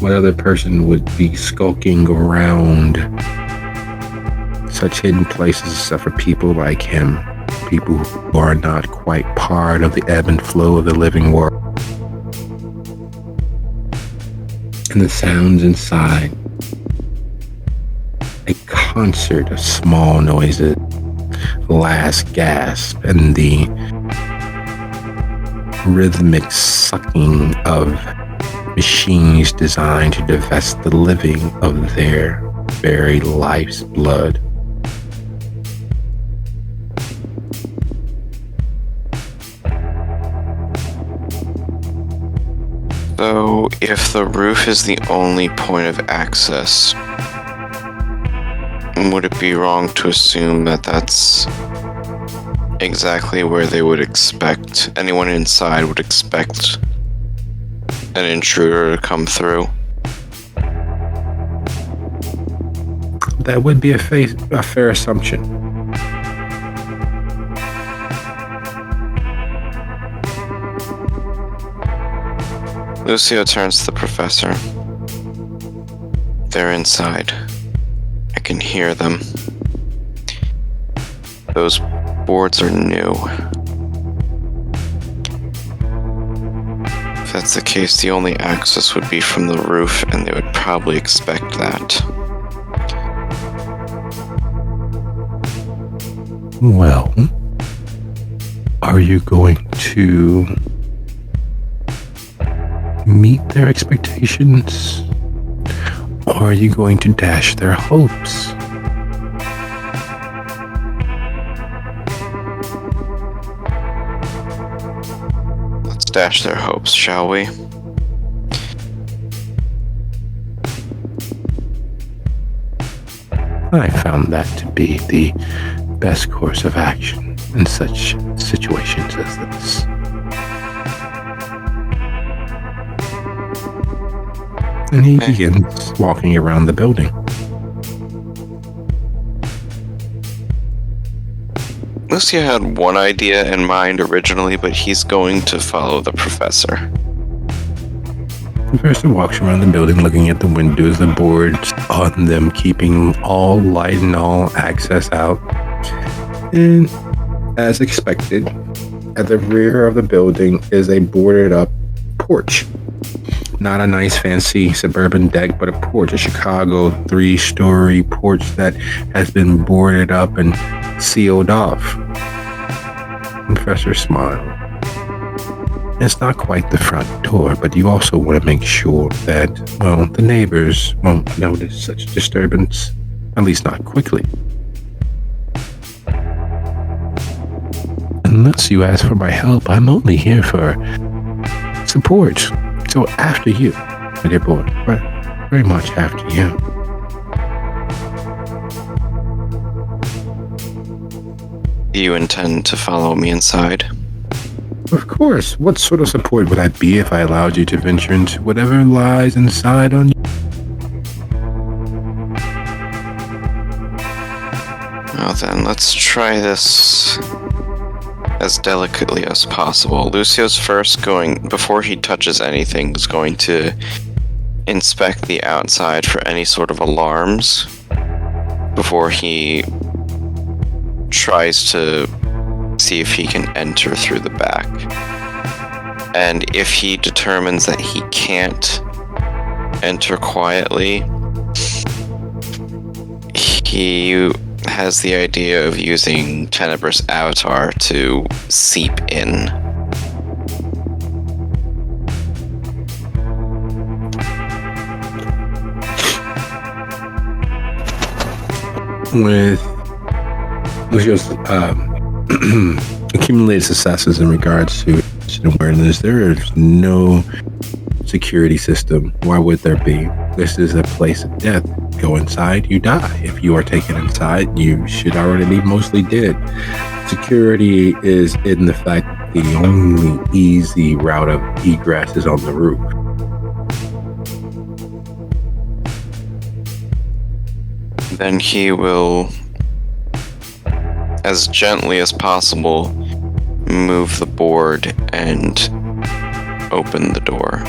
Speaker 1: What other person would be skulking around such hidden places except for people like him, people who are not quite part of the ebb and flow of the living world? And the sounds inside, a concert of small noises, last gasp, and the rhythmic sucking of machines designed to divest the living of their very life's blood.
Speaker 2: So, if the roof is the only point of access, would it be wrong to assume that that's exactly where they would expect, anyone inside would expect an intruder to come through?
Speaker 1: That would be a fair assumption.
Speaker 2: Lucio turns to the professor. They're inside. I can hear them. Those boards are new. If that's the case, the only access would be from the roof, and they would probably expect that.
Speaker 1: Well, are you going to meet their expectations, or are you going to dash their hopes?
Speaker 2: Let's dash their hopes, shall we?
Speaker 1: I found that to be the best course of action in such situations as this. And he begins walking around the building.
Speaker 2: Lucia had one idea in mind originally, but he's going to follow the professor.
Speaker 1: The person walks around the building looking at the windows, the boards on them, keeping all light and all access out. And as expected, at the rear of the building is a boarded up porch. Not a nice fancy suburban deck, but a porch, a Chicago 3-story porch that has been boarded up and sealed off. The professor smiled. It's not quite the front door, but you also want to make sure that, well, the neighbors won't notice such disturbance, at least not quickly. Unless you ask for my help, I'm only here for support. So after you, my dear boy, very much after you.
Speaker 2: Do you intend to follow me inside?
Speaker 1: Of course. What sort of support would I be if I allowed you to venture into whatever lies inside on you?
Speaker 2: Well then, let's try this as delicately as possible. Lucio's first before he touches anything, is going to inspect the outside for any sort of alarms before he tries to see if he can enter through the back. And if he determines that he can't enter quietly, he has the idea of using Tenebrous Avatar to seep in.
Speaker 1: With Lucio's accumulated successes in regards to awareness, there is no security system. Why would there be? This is a place of death. Go inside, you die. If you are taken inside, you should already be mostly dead. Security is in the fact that the only easy route of egress is on the roof.
Speaker 2: Then he will, as gently as possible, move the board and open the door.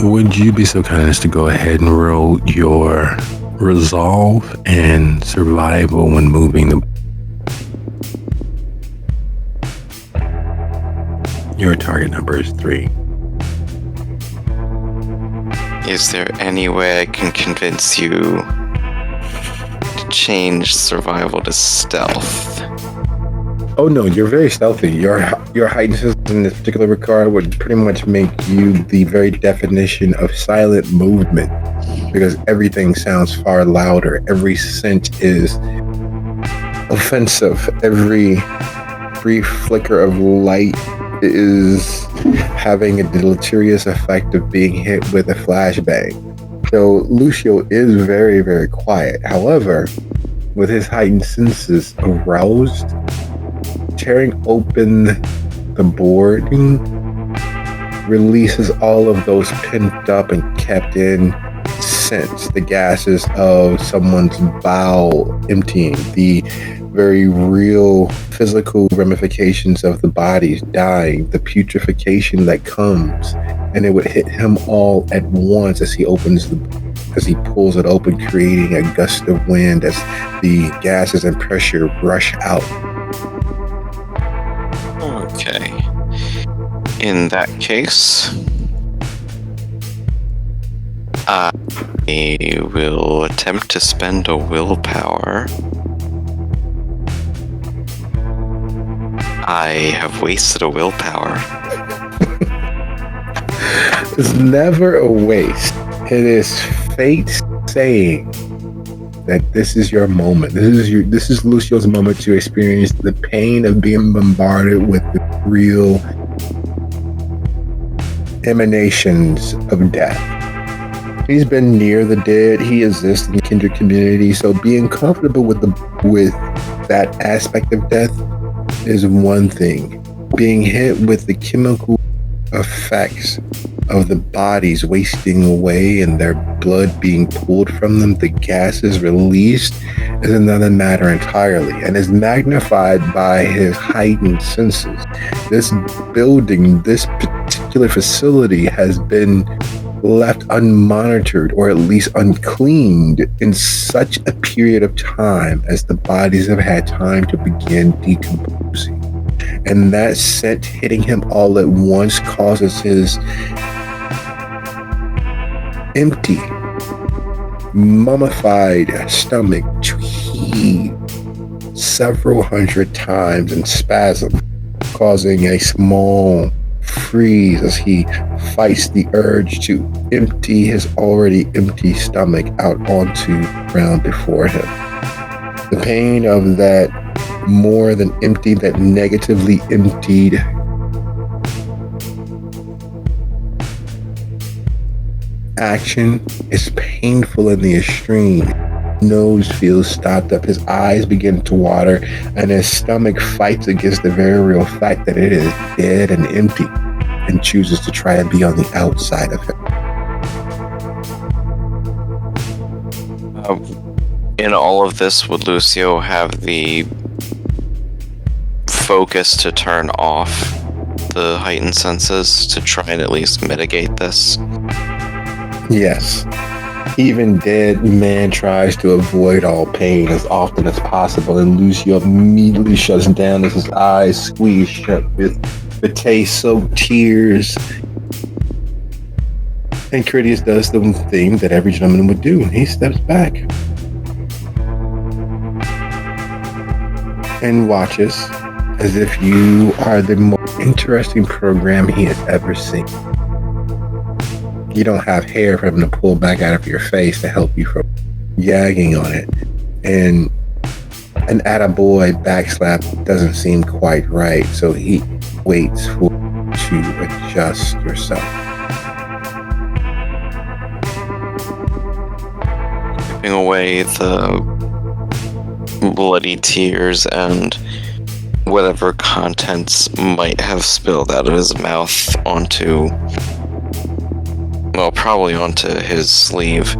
Speaker 1: Would you be so kind as to go ahead and roll your resolve and survival when moving the... Your target number is 3.
Speaker 2: Is there any way I can convince you to change survival to stealth?
Speaker 1: Oh no, you're very stealthy. Your heightened senses in this particular regard would pretty much make you the very definition of silent movement, because everything sounds far louder. Every scent is offensive. Every brief flicker of light is having a deleterious effect of being hit with a flashbang. So Lucio is very, very quiet. However, with his heightened senses aroused, tearing open the boarding releases all of those pent up and kept in scents, the gases of someone's bowel emptying, the very real physical ramifications of the bodies dying, the putrefaction that comes, and it would hit him all at once as he pulls it open, creating a gust of wind as the gases and pressure rush out.
Speaker 2: Okay. In that case, I will attempt to spend a willpower. I have wasted a willpower.
Speaker 1: It's never a waste. It is fate saying that this is your moment. This is Lucio's moment to experience the pain of being bombarded with the real emanations of death. He's been near the dead. He exists in the kindred community, so being comfortable with that aspect of death is one thing. Being hit with the chemical effects of the bodies wasting away and their blood being pulled from them, the gases released, is another matter entirely, and is magnified by his heightened senses. This building, this particular facility, has been left unmonitored, or at least uncleaned, in such a period of time as the bodies have had time to begin decomposing. And that scent hitting him all at once causes his empty, mummified stomach to heave several hundred times in spasm, causing a small freeze as he fights the urge to empty his already empty stomach out onto the ground before him. The pain of that more than empty, that negatively emptied action is painful in the extreme. nose feels stopped up, his eyes begin to water, and his stomach fights against the very real fact that it is dead and empty, and chooses to try and be on the outside of it.
Speaker 2: In all of this, would Lucio have the focus to turn off the heightened senses to try and at least mitigate this?
Speaker 1: Yes. Even dead man tries to avoid all pain as often as possible, and Lucio immediately shuts down as his eyes squeeze shut with the taste-soaked tears. And Critias does the thing that every gentleman would do. He steps back and watches as if you are the most interesting program he has ever seen. You don't have hair for him to pull back out of your face to help you from gagging on it. And an attaboy backslap doesn't seem quite right, so he waits for you to adjust yourself.
Speaker 2: Wiping away the bloody tears and whatever contents might have spilled out of his mouth onto, well, probably onto his sleeve.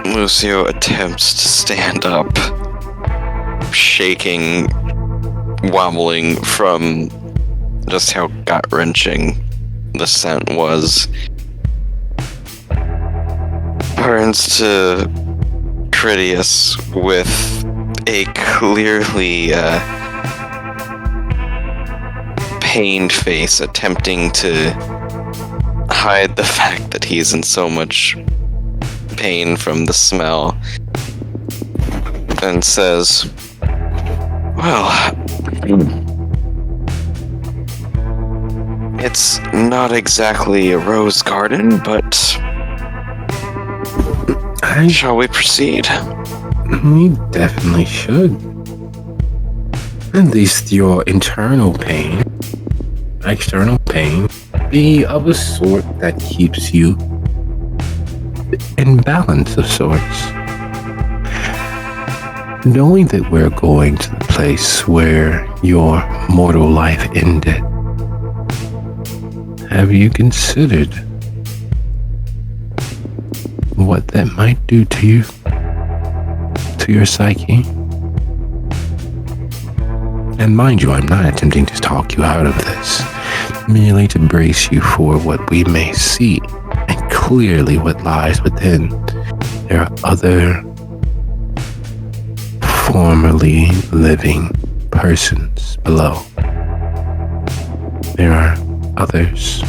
Speaker 2: Lucio attempts to stand up, shaking, wobbling from just how gut-wrenching the scent was. Turns to Critias with a clearly pained face, attempting to hide the fact that he's in so much pain from the smell, and says, "Well, it's not exactly a rose garden, but shall we proceed?"
Speaker 1: We definitely should. At least your internal pain, external pain, be of a sort that keeps you in balance of sorts. Knowing that we're going to the place where your mortal life ended, have you considered what that might do to you? To your psyche? And mind you, I'm not attempting to talk you out of this, merely to brace you for what we may see, and clearly what lies within. There are other formerly living persons below. There are others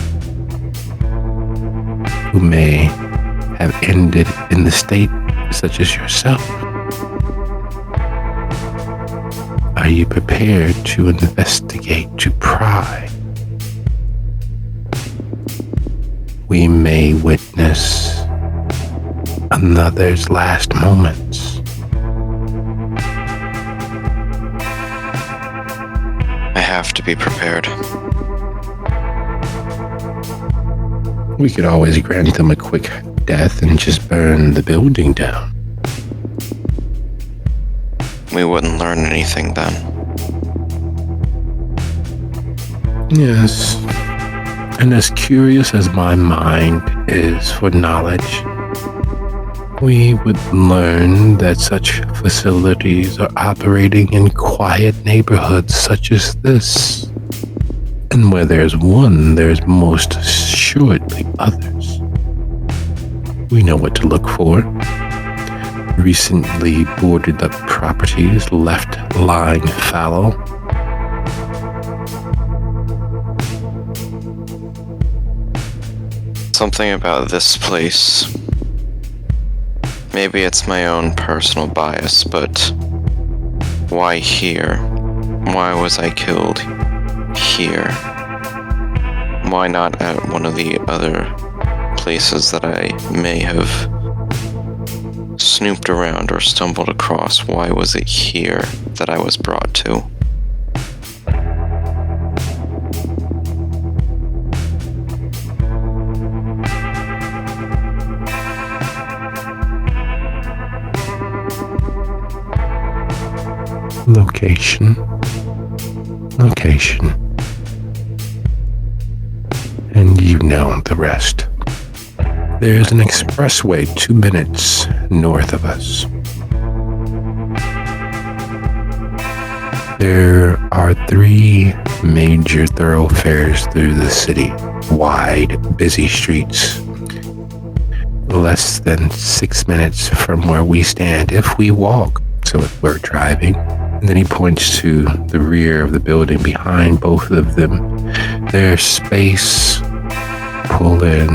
Speaker 1: who may have ended in the state such as yourself. Are you prepared to investigate, to pry? We may witness another's last moments.
Speaker 2: I have to be prepared.
Speaker 1: We could always grant them a quick death and just burn the building down.
Speaker 2: We wouldn't learn anything then.
Speaker 1: Yes. And as curious as my mind is for knowledge, we would learn that such facilities are operating in quiet neighborhoods such as this. And where there's one, there's most assuredly others. We know what to look for. Recently boarded up properties left lying fallow.
Speaker 2: Something about this place. Maybe it's my own personal bias, but why here? Why was I killed here? Why not at one of the other places that I may have snooped around or stumbled across? Why was it here that I was brought to?
Speaker 1: Location. And you know the rest. There's an expressway 2 minutes north of us. There are 3 major thoroughfares through the city. Wide, busy streets. Less than 6 minutes from where we stand if we walk. So if we're driving, and then he points to the rear of the building behind both of them. There's space. Pull in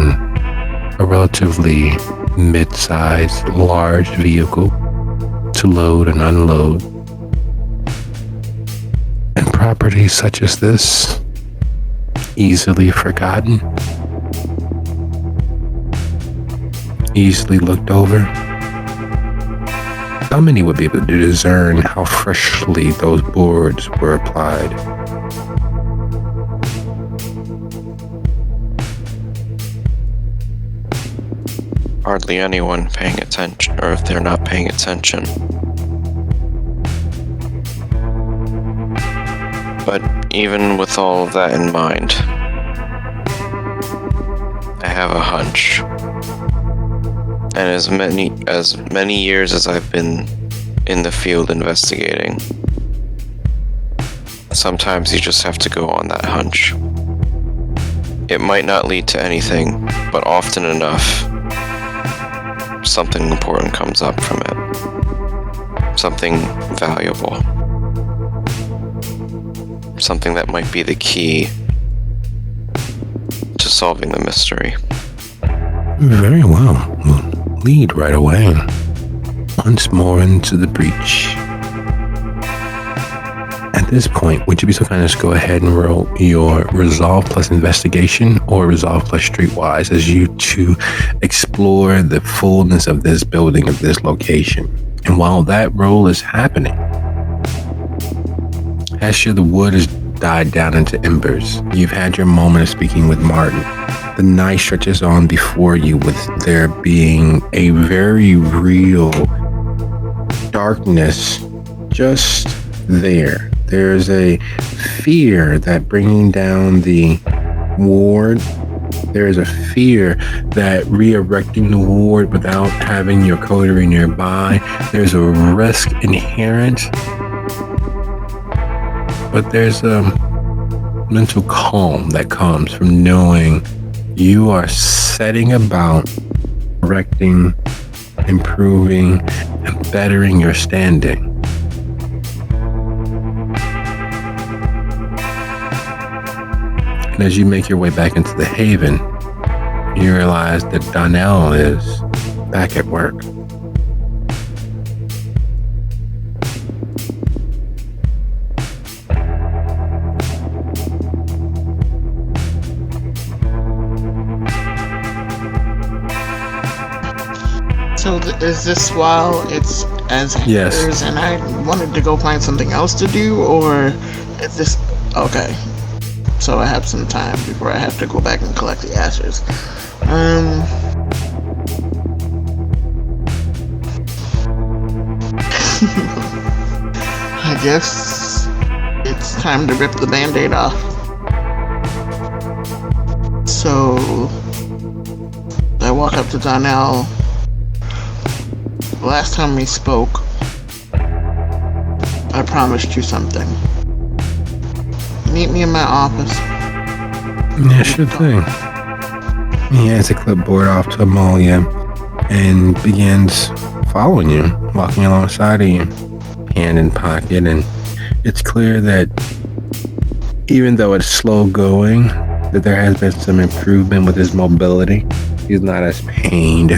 Speaker 1: a relatively mid-sized, large vehicle to load and unload. And properties such as this, easily forgotten, easily looked over. How many would be able to discern how freshly those boards were applied?
Speaker 2: Hardly anyone paying attention, or if they're not paying attention. But even with all of that in mind, I have a hunch. And as many years as I've been in the field investigating, sometimes you just have to go on that hunch. It might not lead to anything, but often enough, something important comes up from it. Something valuable. Something that might be the key to solving the mystery.
Speaker 1: Very well. We'll lead right away. Once more into the breach. At this point, would you be so kind as to go ahead and roll your Resolve plus Investigation or Resolve plus Streetwise as you two explore the fullness of this building, of this location. And while that roll is happening, Hesher, the wood has died down into embers. You've had your moment of speaking with Martin. The night stretches on before you, with there being a very real darkness just there. There's a fear that bringing down the ward, there's a fear that re-erecting the ward without having your coterie nearby, there's a risk inherent, but there's a mental calm that comes from knowing you are setting about correcting, improving, and bettering your standing. And as you make your way back into the haven, you realize that Donnell is back at work.
Speaker 3: So is this while it's as
Speaker 1: Yes.
Speaker 3: hackers and I wanted to go find something else to do, or is this okay? So I have some time before I have to go back and collect the ashes. I guess it's time to rip the band-aid off. So I walk up to Donnell. Last time we spoke, I promised you something. Meet me in my office.
Speaker 1: Yeah, sure thing. He hands a clipboard off to Amalia and begins following you, walking alongside of you, hand in pocket, and it's clear that even though it's slow going, that there has been some improvement with his mobility. He's not as pained.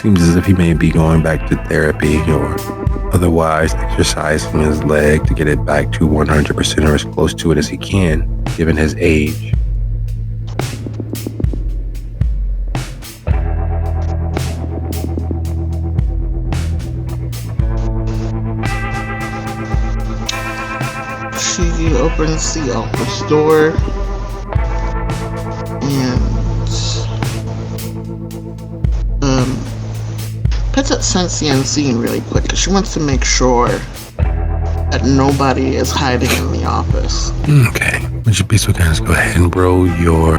Speaker 1: Seems as if he may be going back to therapy or otherwise exercising his leg to get it back to 100% or as close to it as he can, given his age.
Speaker 3: She opens the office door and puts gets at sensing and seeing really quick because she wants to make sure that nobody is hiding in the office.
Speaker 1: Okay. With your peaceful guys, go ahead and roll your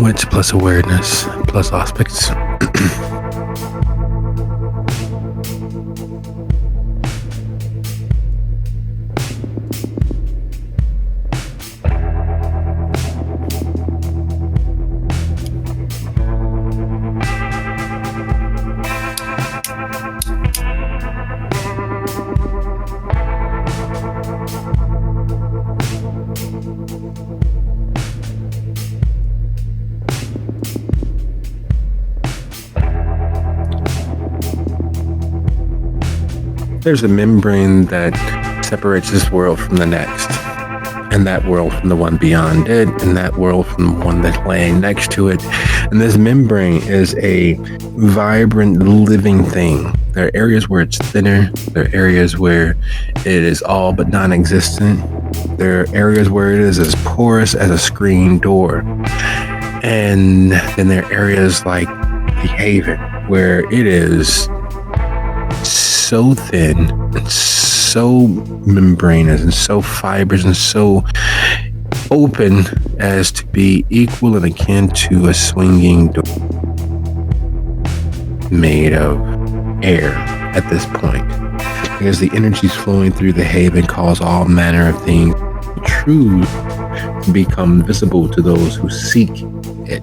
Speaker 1: wits plus awareness plus aspects. There's a membrane that separates this world from the next, and that world from the one beyond it, and that world from the one that's laying next to it. And this membrane is a vibrant, living thing. There are areas where it's thinner. There are areas where it is all but non-existent. There are areas where it is as porous as a screen door. And then there are areas like the Haven, where it is so thin and so membranous and so fibrous and so open as to be equal and akin to a swinging door made of air at this point, because the energies flowing through the Haven cause all manner of things, truth, to become visible to those who seek it.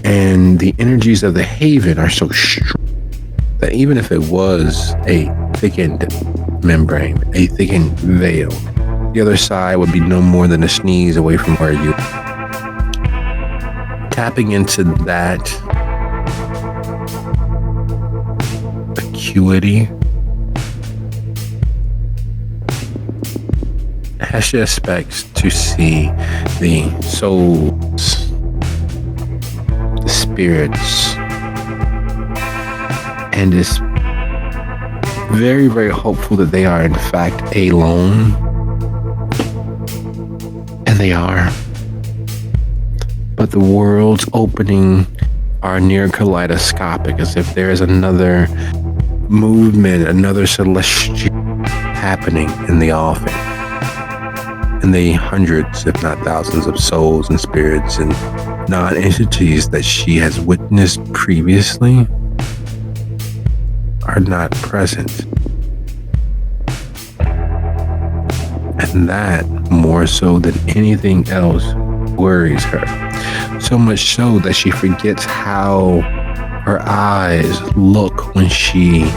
Speaker 1: And the energies of the Haven are so strong that even if it was a thickened membrane, a thickened veil, the other side would be no more than a sneeze away from where you are. Tapping into that acuity, Hesha expects to see the souls, the spirits, and is very, very hopeful that they are in fact alone. And they are. But the worlds opening are near kaleidoscopic, as if there is another movement, another celestial happening in the offing. And the hundreds, if not thousands, of souls and spirits and non-entities that she has witnessed previously are not present. And that, more so than anything else, worries her. So much so that she forgets how her eyes look when she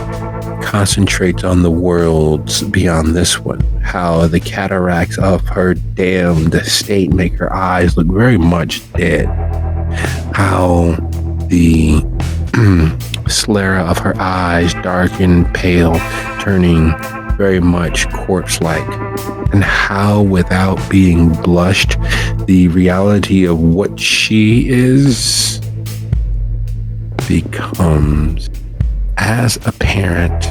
Speaker 1: concentrates on the worlds beyond this one. How the cataracts of her damned state make her eyes look very much dead. How the sclera of her eyes darken pale, turning very much corpse-like. And how, without being blushed, the reality of what she is becomes as apparent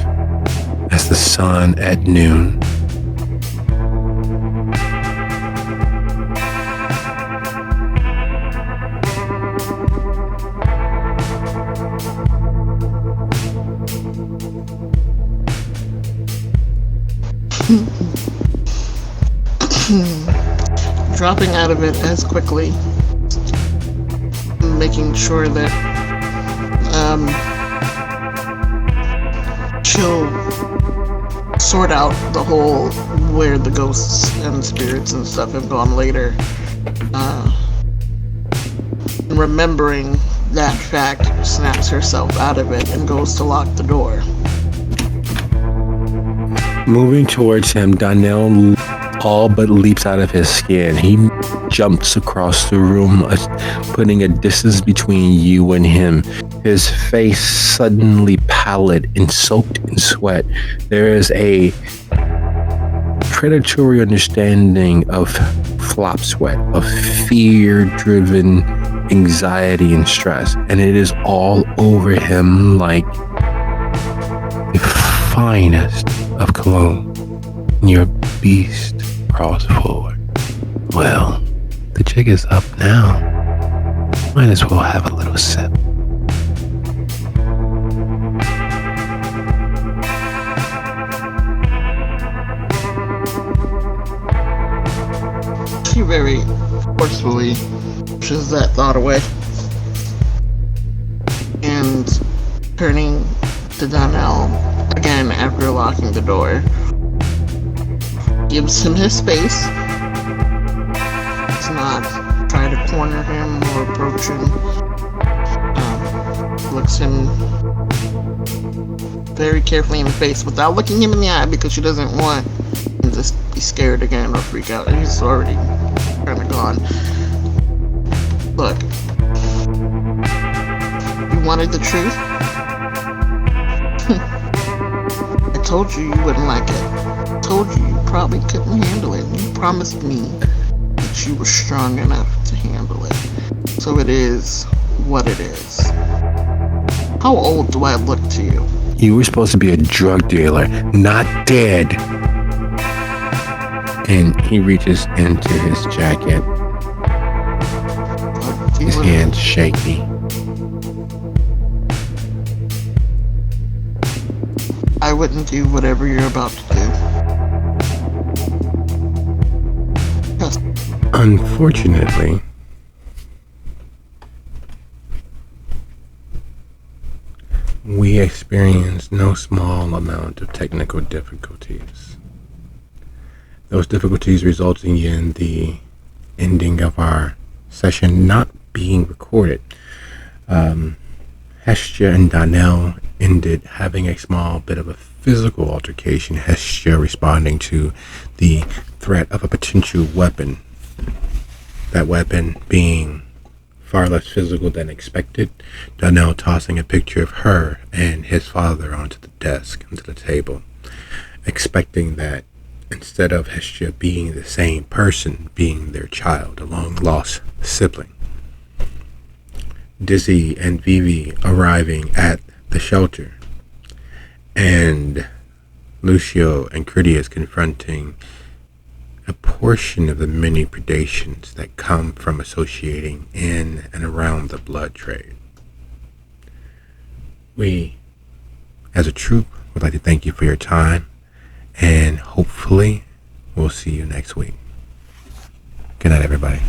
Speaker 1: as the sun at noon.
Speaker 3: Dropping out of it as quickly, making sure that she'll sort out the whole where the ghosts and spirits and stuff have gone later. Remembering that fact, snaps herself out of it and goes to lock the door.
Speaker 1: Moving towards him, Donnell all but leaps out of his skin. He jumps across the room, putting a distance between you and him. His face suddenly pallid and soaked in sweat. There is a predatory understanding of flop sweat, of fear-driven anxiety and stress, and it is all over him like the finest of cologne. Your beast crawls forward. Well, the jig is up now. Might as well have a little sip.
Speaker 3: very forcefully pushes that thought away. And turning to Donnell again after locking the door, gives him his space. Does not try to corner him or approach him. Looks him very carefully in the face without looking him in the eye because she doesn't want him to be scared again or freak out. He's already kind of gone. Look, you wanted the truth? I told you you wouldn't like it. I told you you probably couldn't handle it. You promised me that you were strong enough to handle it. So it is what it is. How old do I look to you?
Speaker 1: You were supposed to be a drug dealer, not dead. And he reaches into his jacket. His hands shaky.
Speaker 3: I wouldn't do whatever you're about to do. Yes.
Speaker 1: Unfortunately, we experienced no small amount of technical difficulties. Those difficulties resulting in the ending of our session not being recorded. Hestia and Donnell ended having a small bit of a physical altercation, Hestia responding to the threat of a potential weapon. That weapon being far less physical than expected. Donnell tossing a picture of her and his father onto the desk, onto the table, expecting that instead of Hestia being the same person, being their child, a long-lost sibling. Dizzy and Vivi arriving at the shelter, and Lucio and Critias confronting a portion of the many predations that come from associating in and around the blood trade. We, as a troop, would like to thank you for your time, and hopefully we'll see you next week. Good night, everybody.